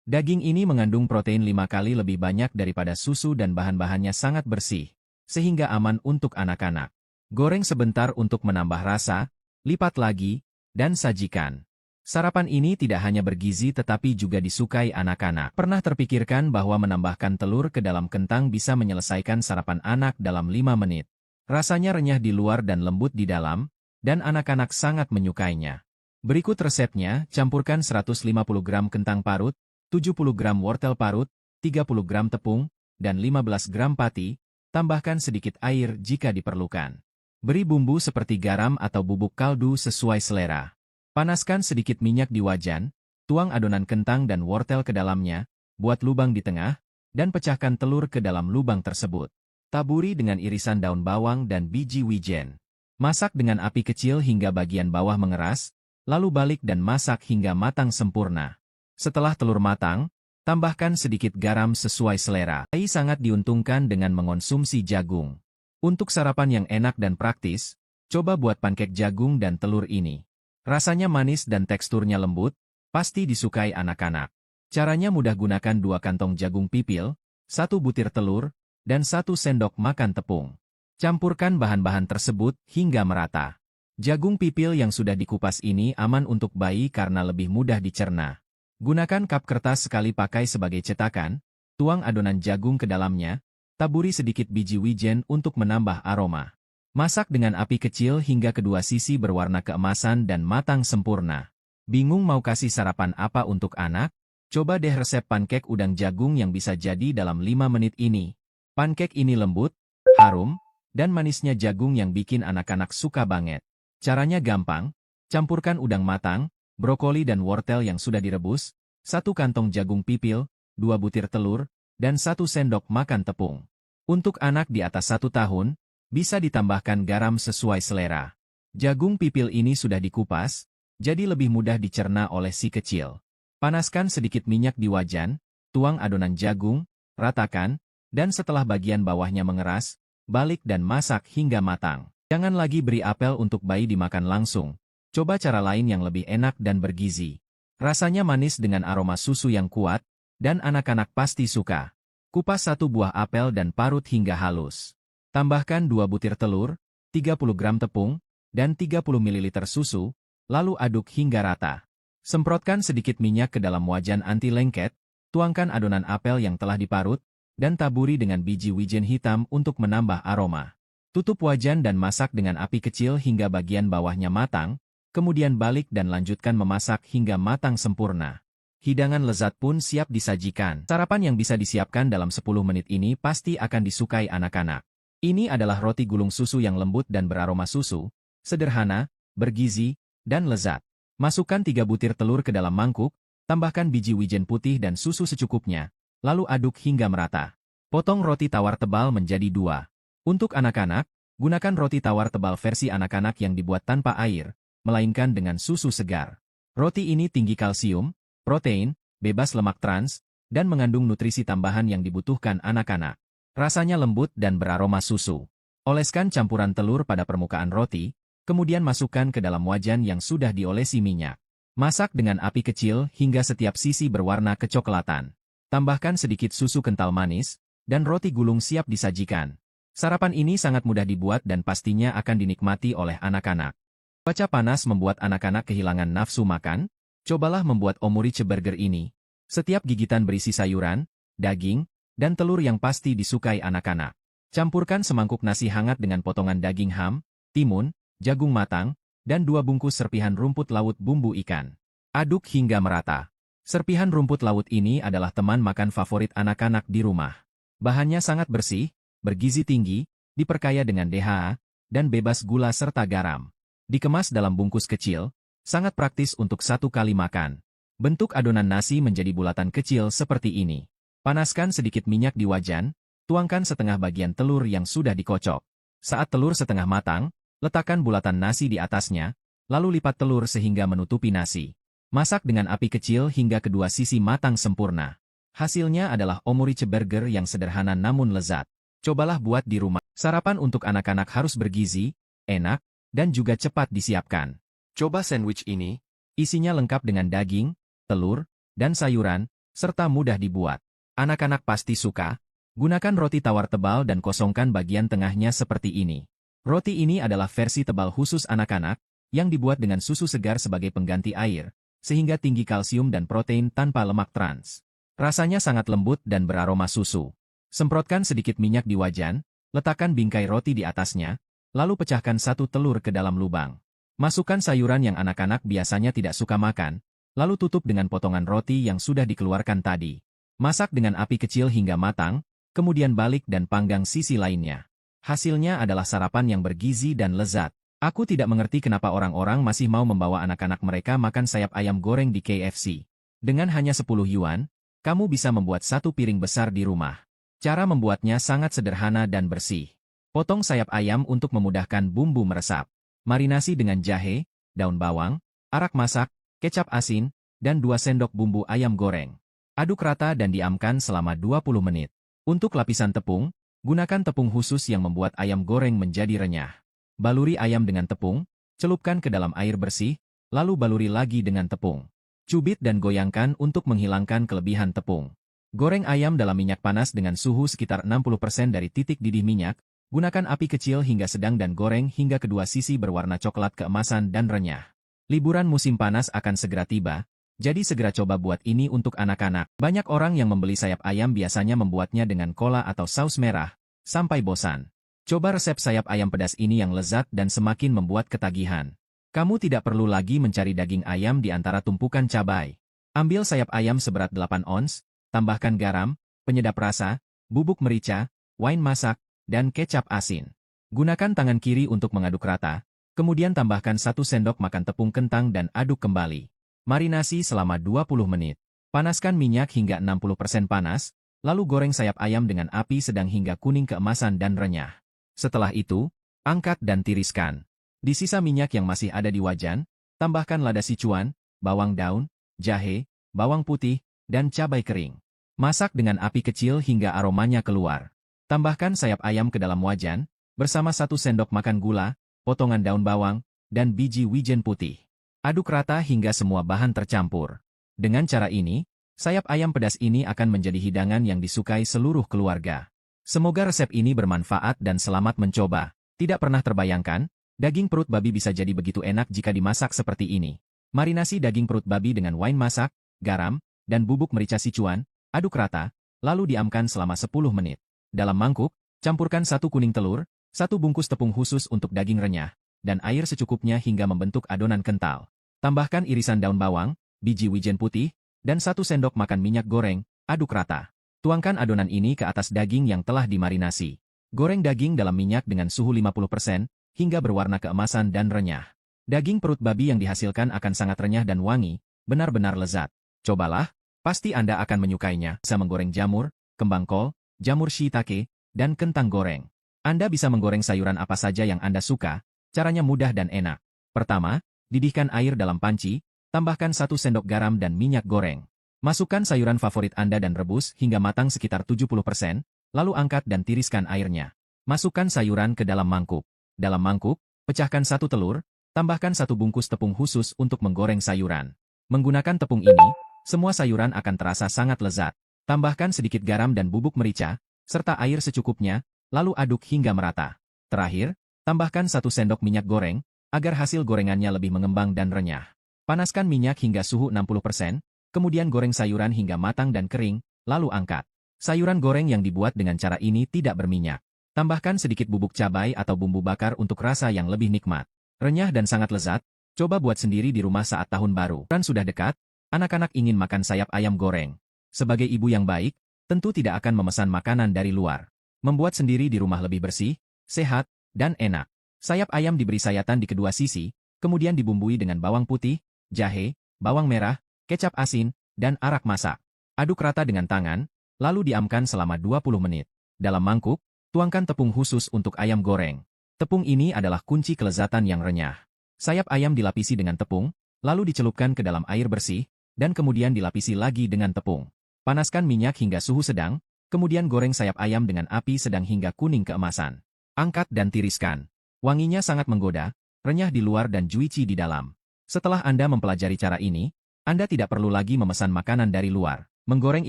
Daging ini mengandung protein 5 kali lebih banyak daripada susu dan bahan-bahannya sangat bersih, sehingga aman untuk anak-anak. Goreng sebentar untuk menambah rasa, lipat lagi, dan sajikan. Sarapan ini tidak hanya bergizi tetapi juga disukai anak-anak. Pernah terpikirkan bahwa menambahkan telur ke dalam kentang bisa menyelesaikan sarapan anak dalam 5 menit. Rasanya renyah di luar dan lembut di dalam, dan anak-anak sangat menyukainya. Berikut resepnya, campurkan 150 gram kentang parut, 70 gram wortel parut, 30 gram tepung, dan 15 gram pati, tambahkan sedikit air jika diperlukan. Beri bumbu seperti garam atau bubuk kaldu sesuai selera. Panaskan sedikit minyak di wajan, tuang adonan kentang dan wortel ke dalamnya, buat lubang di tengah, dan pecahkan telur ke dalam lubang tersebut. Taburi dengan irisan daun bawang dan biji wijen. Masak dengan api kecil hingga bagian bawah mengeras, lalu balik dan masak hingga matang sempurna. Setelah telur matang, tambahkan sedikit garam sesuai selera. AI sangat diuntungkan dengan mengonsumsi jagung. Untuk sarapan yang enak dan praktis, coba buat pankek jagung dan telur ini. Rasanya manis dan teksturnya lembut, pasti disukai anak-anak. Caranya mudah, gunakan 2 kantong jagung pipil, 1 butir telur, dan 1 sendok makan tepung. Campurkan bahan-bahan tersebut hingga merata. Jagung pipil yang sudah dikupas ini aman untuk bayi karena lebih mudah dicerna. Gunakan kap kertas sekali pakai sebagai cetakan, tuang adonan jagung ke dalamnya, taburi sedikit biji wijen untuk menambah aroma. Masak dengan api kecil hingga kedua sisi berwarna keemasan dan matang sempurna. Bingung mau kasih sarapan apa untuk anak? Coba deh resep pankek udang jagung yang bisa jadi dalam 5 menit ini. Pankek ini lembut, harum, dan manisnya jagung yang bikin anak-anak suka banget. Caranya gampang, campurkan udang matang, brokoli dan wortel yang sudah direbus, 1 kantong jagung pipil, 2 butir telur, dan 1 sendok makan tepung. Untuk anak di atas 1 tahun, bisa ditambahkan garam sesuai selera. Jagung pipil ini sudah dikupas, jadi lebih mudah dicerna oleh si kecil. Panaskan sedikit minyak di wajan, tuang adonan jagung, ratakan, dan setelah bagian bawahnya mengeras, balik dan masak hingga matang. Jangan lagi beri apel untuk bayi dimakan langsung. Coba cara lain yang lebih enak dan bergizi. Rasanya manis dengan aroma susu yang kuat, dan anak-anak pasti suka. Kupas 1 buah apel dan parut hingga halus. Tambahkan 2 butir telur, 30 gram tepung, dan 30 ml susu, lalu aduk hingga rata. Semprotkan sedikit minyak ke dalam wajan anti lengket, tuangkan adonan apel yang telah diparut, dan taburi dengan biji wijen hitam untuk menambah aroma. Tutup wajan dan masak dengan api kecil hingga bagian bawahnya matang, kemudian balik dan lanjutkan memasak hingga matang sempurna. Hidangan lezat pun siap disajikan. Sarapan yang bisa disiapkan dalam 10 menit ini pasti akan disukai anak-anak. Ini adalah roti gulung susu yang lembut dan beraroma susu, sederhana, bergizi, dan lezat. Masukkan 3 butir telur ke dalam mangkuk, tambahkan biji wijen putih dan susu secukupnya, lalu aduk hingga merata. Potong roti tawar tebal menjadi 2. Untuk anak-anak, gunakan roti tawar tebal versi anak-anak yang dibuat tanpa air, melainkan dengan susu segar. Roti ini tinggi kalsium, protein, bebas lemak trans, dan mengandung nutrisi tambahan yang dibutuhkan anak-anak. Rasanya lembut dan beraroma susu. Oleskan campuran telur pada permukaan roti, kemudian masukkan ke dalam wajan yang sudah diolesi minyak. Masak dengan api kecil hingga setiap sisi berwarna kecoklatan. Tambahkan sedikit susu kental manis, dan roti gulung siap disajikan. Sarapan ini sangat mudah dibuat dan pastinya akan dinikmati oleh anak-anak. Cuaca panas membuat anak-anak kehilangan nafsu makan, cobalah membuat omurice burger ini. Setiap gigitan berisi sayuran, daging, dan telur yang pasti disukai anak-anak. Campurkan semangkuk nasi hangat dengan potongan daging ham, timun, jagung matang, dan 2 bungkus serpihan rumput laut bumbu ikan. Aduk hingga merata. Serpihan rumput laut ini adalah teman makan favorit anak-anak di rumah. Bahannya sangat bersih, bergizi tinggi, diperkaya dengan DHA, dan bebas gula serta garam. Dikemas dalam bungkus kecil, sangat praktis untuk 1 kali makan. Bentuk adonan nasi menjadi bulatan kecil seperti ini. Panaskan sedikit minyak di wajan, tuangkan setengah bagian telur yang sudah dikocok. Saat telur setengah matang, letakkan bulatan nasi di atasnya, lalu lipat telur sehingga menutupi nasi. Masak dengan api kecil hingga kedua sisi matang sempurna. Hasilnya adalah omurice burger yang sederhana namun lezat. Cobalah buat di rumah. Sarapan untuk anak-anak harus bergizi, enak, dan juga cepat disiapkan. Coba sandwich ini, isinya lengkap dengan daging, telur, dan sayuran, serta mudah dibuat. Anak-anak pasti suka. Gunakan roti tawar tebal dan kosongkan bagian tengahnya seperti ini. Roti ini adalah versi tebal khusus anak-anak, yang dibuat dengan susu segar sebagai pengganti air, sehingga tinggi kalsium dan protein tanpa lemak trans. Rasanya sangat lembut dan beraroma susu. Semprotkan sedikit minyak di wajan, letakkan bingkai roti di atasnya, lalu pecahkan satu telur ke dalam lubang. Masukkan sayuran yang anak-anak biasanya tidak suka makan, lalu tutup dengan potongan roti yang sudah dikeluarkan tadi. Masak dengan api kecil hingga matang, kemudian balik dan panggang sisi lainnya. Hasilnya adalah sarapan yang bergizi dan lezat. Aku tidak mengerti kenapa orang-orang masih mau membawa anak-anak mereka makan sayap ayam goreng di KFC. Dengan hanya 10 yuan, kamu bisa membuat satu piring besar di rumah. Cara membuatnya sangat sederhana dan bersih. Potong sayap ayam untuk memudahkan bumbu meresap. Marinasi dengan jahe, daun bawang, arak masak, kecap asin, dan 2 sendok bumbu ayam goreng. Aduk rata dan diamkan selama 20 menit. Untuk lapisan tepung, gunakan tepung khusus yang membuat ayam goreng menjadi renyah. Baluri ayam dengan tepung, celupkan ke dalam air bersih, lalu baluri lagi dengan tepung. Cubit dan goyangkan untuk menghilangkan kelebihan tepung. Goreng ayam dalam minyak panas dengan suhu sekitar 60% dari titik didih minyak, gunakan api kecil hingga sedang dan goreng hingga kedua sisi berwarna coklat keemasan dan renyah. Liburan musim panas akan segera tiba, jadi segera coba buat ini untuk anak-anak. Banyak orang yang membeli sayap ayam biasanya membuatnya dengan cola atau saus merah, sampai bosan. Coba resep sayap ayam pedas ini yang lezat dan semakin membuat ketagihan. Kamu tidak perlu lagi mencari daging ayam di antara tumpukan cabai. Ambil sayap ayam seberat 8 ons, tambahkan garam, penyedap rasa, bubuk merica, wine masak, dan kecap asin. Gunakan tangan kiri untuk mengaduk rata, kemudian tambahkan 1 sendok makan tepung kentang dan aduk kembali. Marinasi selama 20 menit. Panaskan minyak hingga 60% panas, lalu goreng sayap ayam dengan api sedang hingga kuning keemasan dan renyah. Setelah itu, angkat dan tiriskan. Di sisa minyak yang masih ada di wajan, tambahkan lada sichuan, bawang daun, jahe, bawang putih, dan cabai kering. Masak dengan api kecil hingga aromanya keluar. Tambahkan sayap ayam ke dalam wajan, bersama 1 sendok makan gula, potongan daun bawang, dan biji wijen putih. Aduk rata hingga semua bahan tercampur. Dengan cara ini, sayap ayam pedas ini akan menjadi hidangan yang disukai seluruh keluarga. Semoga resep ini bermanfaat dan selamat mencoba. Tidak pernah terbayangkan, daging perut babi bisa jadi begitu enak jika dimasak seperti ini. Marinasi daging perut babi dengan wine masak, garam, dan bubuk merica sichuan, aduk rata, lalu diamkan selama 10 menit. Dalam mangkuk, campurkan 1 kuning telur, 1 bungkus tepung khusus untuk daging renyah, dan air secukupnya hingga membentuk adonan kental. Tambahkan irisan daun bawang, biji wijen putih, dan 1 sendok makan minyak goreng, aduk rata. Tuangkan adonan ini ke atas daging yang telah dimarinasi. Goreng daging dalam minyak dengan suhu 50%, hingga berwarna keemasan dan renyah. Daging perut babi yang dihasilkan akan sangat renyah dan wangi, benar-benar lezat. Cobalah, pasti Anda akan menyukainya. Bisa menggoreng jamur, kembang kol, jamur shiitake, dan kentang goreng. Anda bisa menggoreng sayuran apa saja yang Anda suka, caranya mudah dan enak. Pertama, didihkan air dalam panci, tambahkan 1 sendok garam dan minyak goreng. Masukkan sayuran favorit Anda dan rebus hingga matang sekitar 70%, lalu angkat dan tiriskan airnya. Masukkan sayuran ke dalam mangkuk. Dalam mangkuk, pecahkan 1 telur, tambahkan 1 bungkus tepung khusus untuk menggoreng sayuran. Menggunakan tepung ini, semua sayuran akan terasa sangat lezat. Tambahkan sedikit garam dan bubuk merica, serta air secukupnya, lalu aduk hingga merata. Terakhir, tambahkan 1 sendok minyak goreng, agar hasil gorengannya lebih mengembang dan renyah. Panaskan minyak hingga suhu 60%, kemudian goreng sayuran hingga matang dan kering, lalu angkat. Sayuran goreng yang dibuat dengan cara ini tidak berminyak. Tambahkan sedikit bubuk cabai atau bumbu bakar untuk rasa yang lebih nikmat. Renyah dan sangat lezat, coba buat sendiri di rumah saat tahun baru. Kan sudah dekat, anak-anak ingin makan sayap ayam goreng. Sebagai ibu yang baik, tentu tidak akan memesan makanan dari luar. Membuat sendiri di rumah lebih bersih, sehat, dan enak. Sayap ayam diberi sayatan di kedua sisi, kemudian dibumbui dengan bawang putih, jahe, bawang merah, kecap asin, dan arak masak. Aduk rata dengan tangan, lalu diamkan selama 20 menit. Dalam mangkuk, tuangkan tepung khusus untuk ayam goreng. Tepung ini adalah kunci kelezatan yang renyah. Sayap ayam dilapisi dengan tepung, lalu dicelupkan ke dalam air bersih, dan kemudian dilapisi lagi dengan tepung. Panaskan minyak hingga suhu sedang, kemudian goreng sayap ayam dengan api sedang hingga kuning keemasan. Angkat dan tiriskan. Wanginya sangat menggoda, renyah di luar dan juicy di dalam. Setelah Anda mempelajari cara ini, Anda tidak perlu lagi memesan makanan dari luar. Menggoreng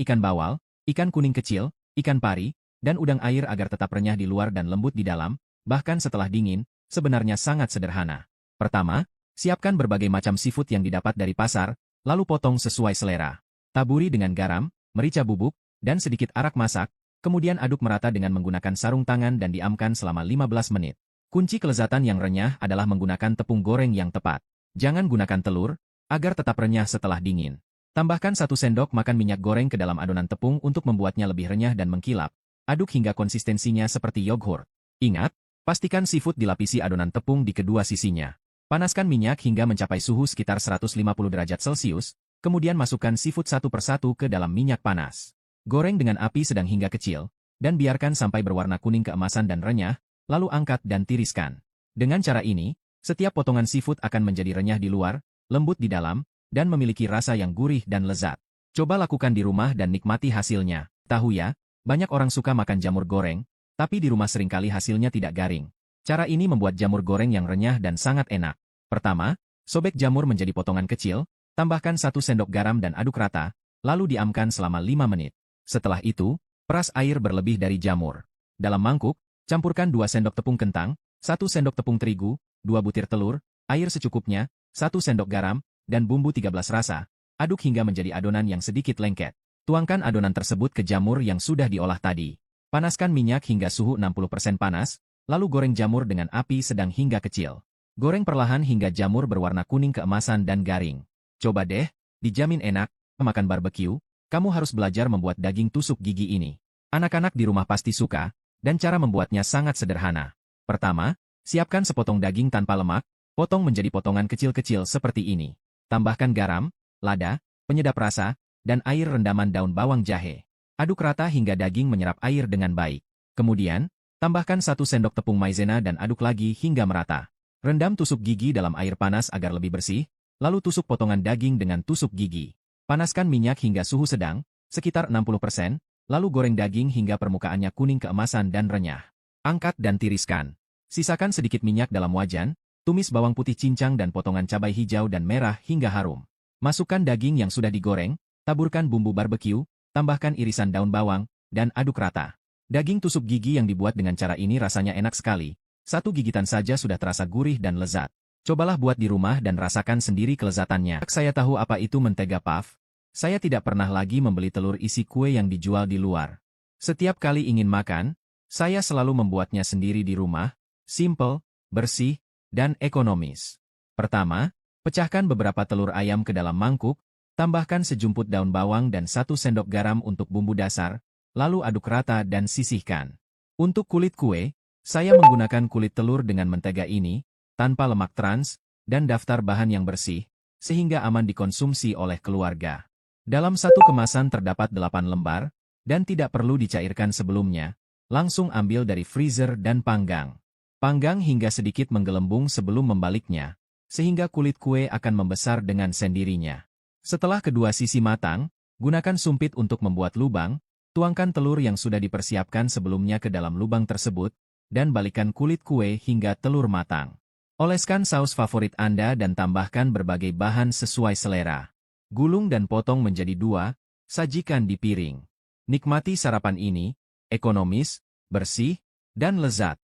ikan bawal, ikan kuning kecil, ikan pari, dan udang air agar tetap renyah di luar dan lembut di dalam, bahkan setelah dingin, sebenarnya sangat sederhana. Pertama, Siapkan berbagai macam seafood yang didapat dari pasar, lalu potong sesuai selera. Taburi dengan garam, merica bubuk, dan sedikit arak masak, kemudian aduk merata dengan menggunakan sarung tangan dan diamkan selama 15 menit. Kunci kelezatan yang renyah adalah menggunakan tepung goreng yang tepat. Jangan gunakan telur, agar tetap renyah setelah dingin. Tambahkan 1 sendok makan minyak goreng ke dalam adonan tepung untuk membuatnya lebih renyah dan mengkilap. Aduk hingga konsistensinya seperti yogurt. Ingat, pastikan seafood dilapisi adonan tepung di kedua sisinya. Panaskan minyak hingga mencapai suhu sekitar 150 derajat Celcius, kemudian masukkan seafood satu persatu ke dalam minyak panas. Goreng dengan api sedang hingga kecil, dan biarkan sampai berwarna kuning keemasan dan renyah, lalu angkat dan tiriskan. Dengan cara ini, setiap potongan seafood akan menjadi renyah di luar, lembut di dalam, dan memiliki rasa yang gurih dan lezat. Coba lakukan di rumah dan nikmati hasilnya. Tahu ya, banyak orang suka makan jamur goreng, tapi di rumah seringkali hasilnya tidak garing. Cara ini membuat jamur goreng yang renyah dan sangat enak. Pertama, sobek jamur menjadi potongan kecil, tambahkan 1 sendok garam dan aduk rata, lalu diamkan selama 5 menit. Setelah itu, peras air berlebih dari jamur. Dalam mangkuk, campurkan 2 sendok tepung kentang, 1 sendok tepung terigu, 2 butir telur, air secukupnya, 1 sendok garam, dan bumbu 13 rasa. Aduk hingga menjadi adonan yang sedikit lengket. Tuangkan adonan tersebut ke jamur yang sudah diolah tadi. Panaskan minyak hingga suhu 60% panas, lalu goreng jamur dengan api sedang hingga kecil. Goreng perlahan hingga jamur berwarna kuning keemasan dan garing. Coba deh, dijamin enak. Makan barbecue, kamu harus belajar membuat daging tusuk gigi ini. Anak-anak di rumah pasti suka, dan cara membuatnya sangat sederhana. Pertama, siapkan sepotong daging tanpa lemak, potong menjadi potongan kecil-kecil seperti ini. Tambahkan garam, lada, penyedap rasa, dan air rendaman daun bawang jahe. Aduk rata hingga daging menyerap air dengan baik. Kemudian, tambahkan 1 sendok tepung maizena dan aduk lagi hingga merata. Rendam tusuk gigi dalam air panas agar lebih bersih, lalu tusuk potongan daging dengan tusuk gigi. Panaskan minyak hingga suhu sedang, sekitar 60%, lalu goreng daging hingga permukaannya kuning keemasan dan renyah. Angkat dan tiriskan. Sisakan sedikit minyak dalam wajan, tumis bawang putih cincang dan potongan cabai hijau dan merah hingga harum. Masukkan daging yang sudah digoreng, taburkan bumbu barbecue, tambahkan irisan daun bawang, dan aduk rata. Daging tusuk gigi yang dibuat dengan cara ini rasanya enak sekali. 1 gigitan saja sudah terasa gurih dan lezat. Cobalah buat di rumah dan rasakan sendiri kelezatannya. Saya tahu apa itu mentega puff. Saya tidak pernah lagi membeli telur isi kue yang dijual di luar. Setiap kali ingin makan, saya selalu membuatnya sendiri di rumah, simple, bersih, dan ekonomis. Pertama, pecahkan beberapa telur ayam ke dalam mangkuk, tambahkan sejumput daun bawang dan 1 sendok garam untuk bumbu dasar, lalu aduk rata dan sisihkan. Untuk kulit kue, saya menggunakan kulit telur dengan mentega ini, tanpa lemak trans, dan daftar bahan yang bersih, sehingga aman dikonsumsi oleh keluarga. Dalam 1 kemasan terdapat 8 lembar, dan tidak perlu dicairkan sebelumnya, langsung ambil dari freezer dan panggang. Panggang hingga sedikit menggelembung sebelum membaliknya, sehingga kulit kue akan membesar dengan sendirinya. Setelah kedua sisi matang, gunakan sumpit untuk membuat lubang, tuangkan telur yang sudah dipersiapkan sebelumnya ke dalam lubang tersebut, dan balikkan kulit kue hingga telur matang. Oleskan saus favorit Anda dan tambahkan berbagai bahan sesuai selera. Gulung dan potong menjadi 2, sajikan di piring. Nikmati sarapan ini, ekonomis, bersih, dan lezat.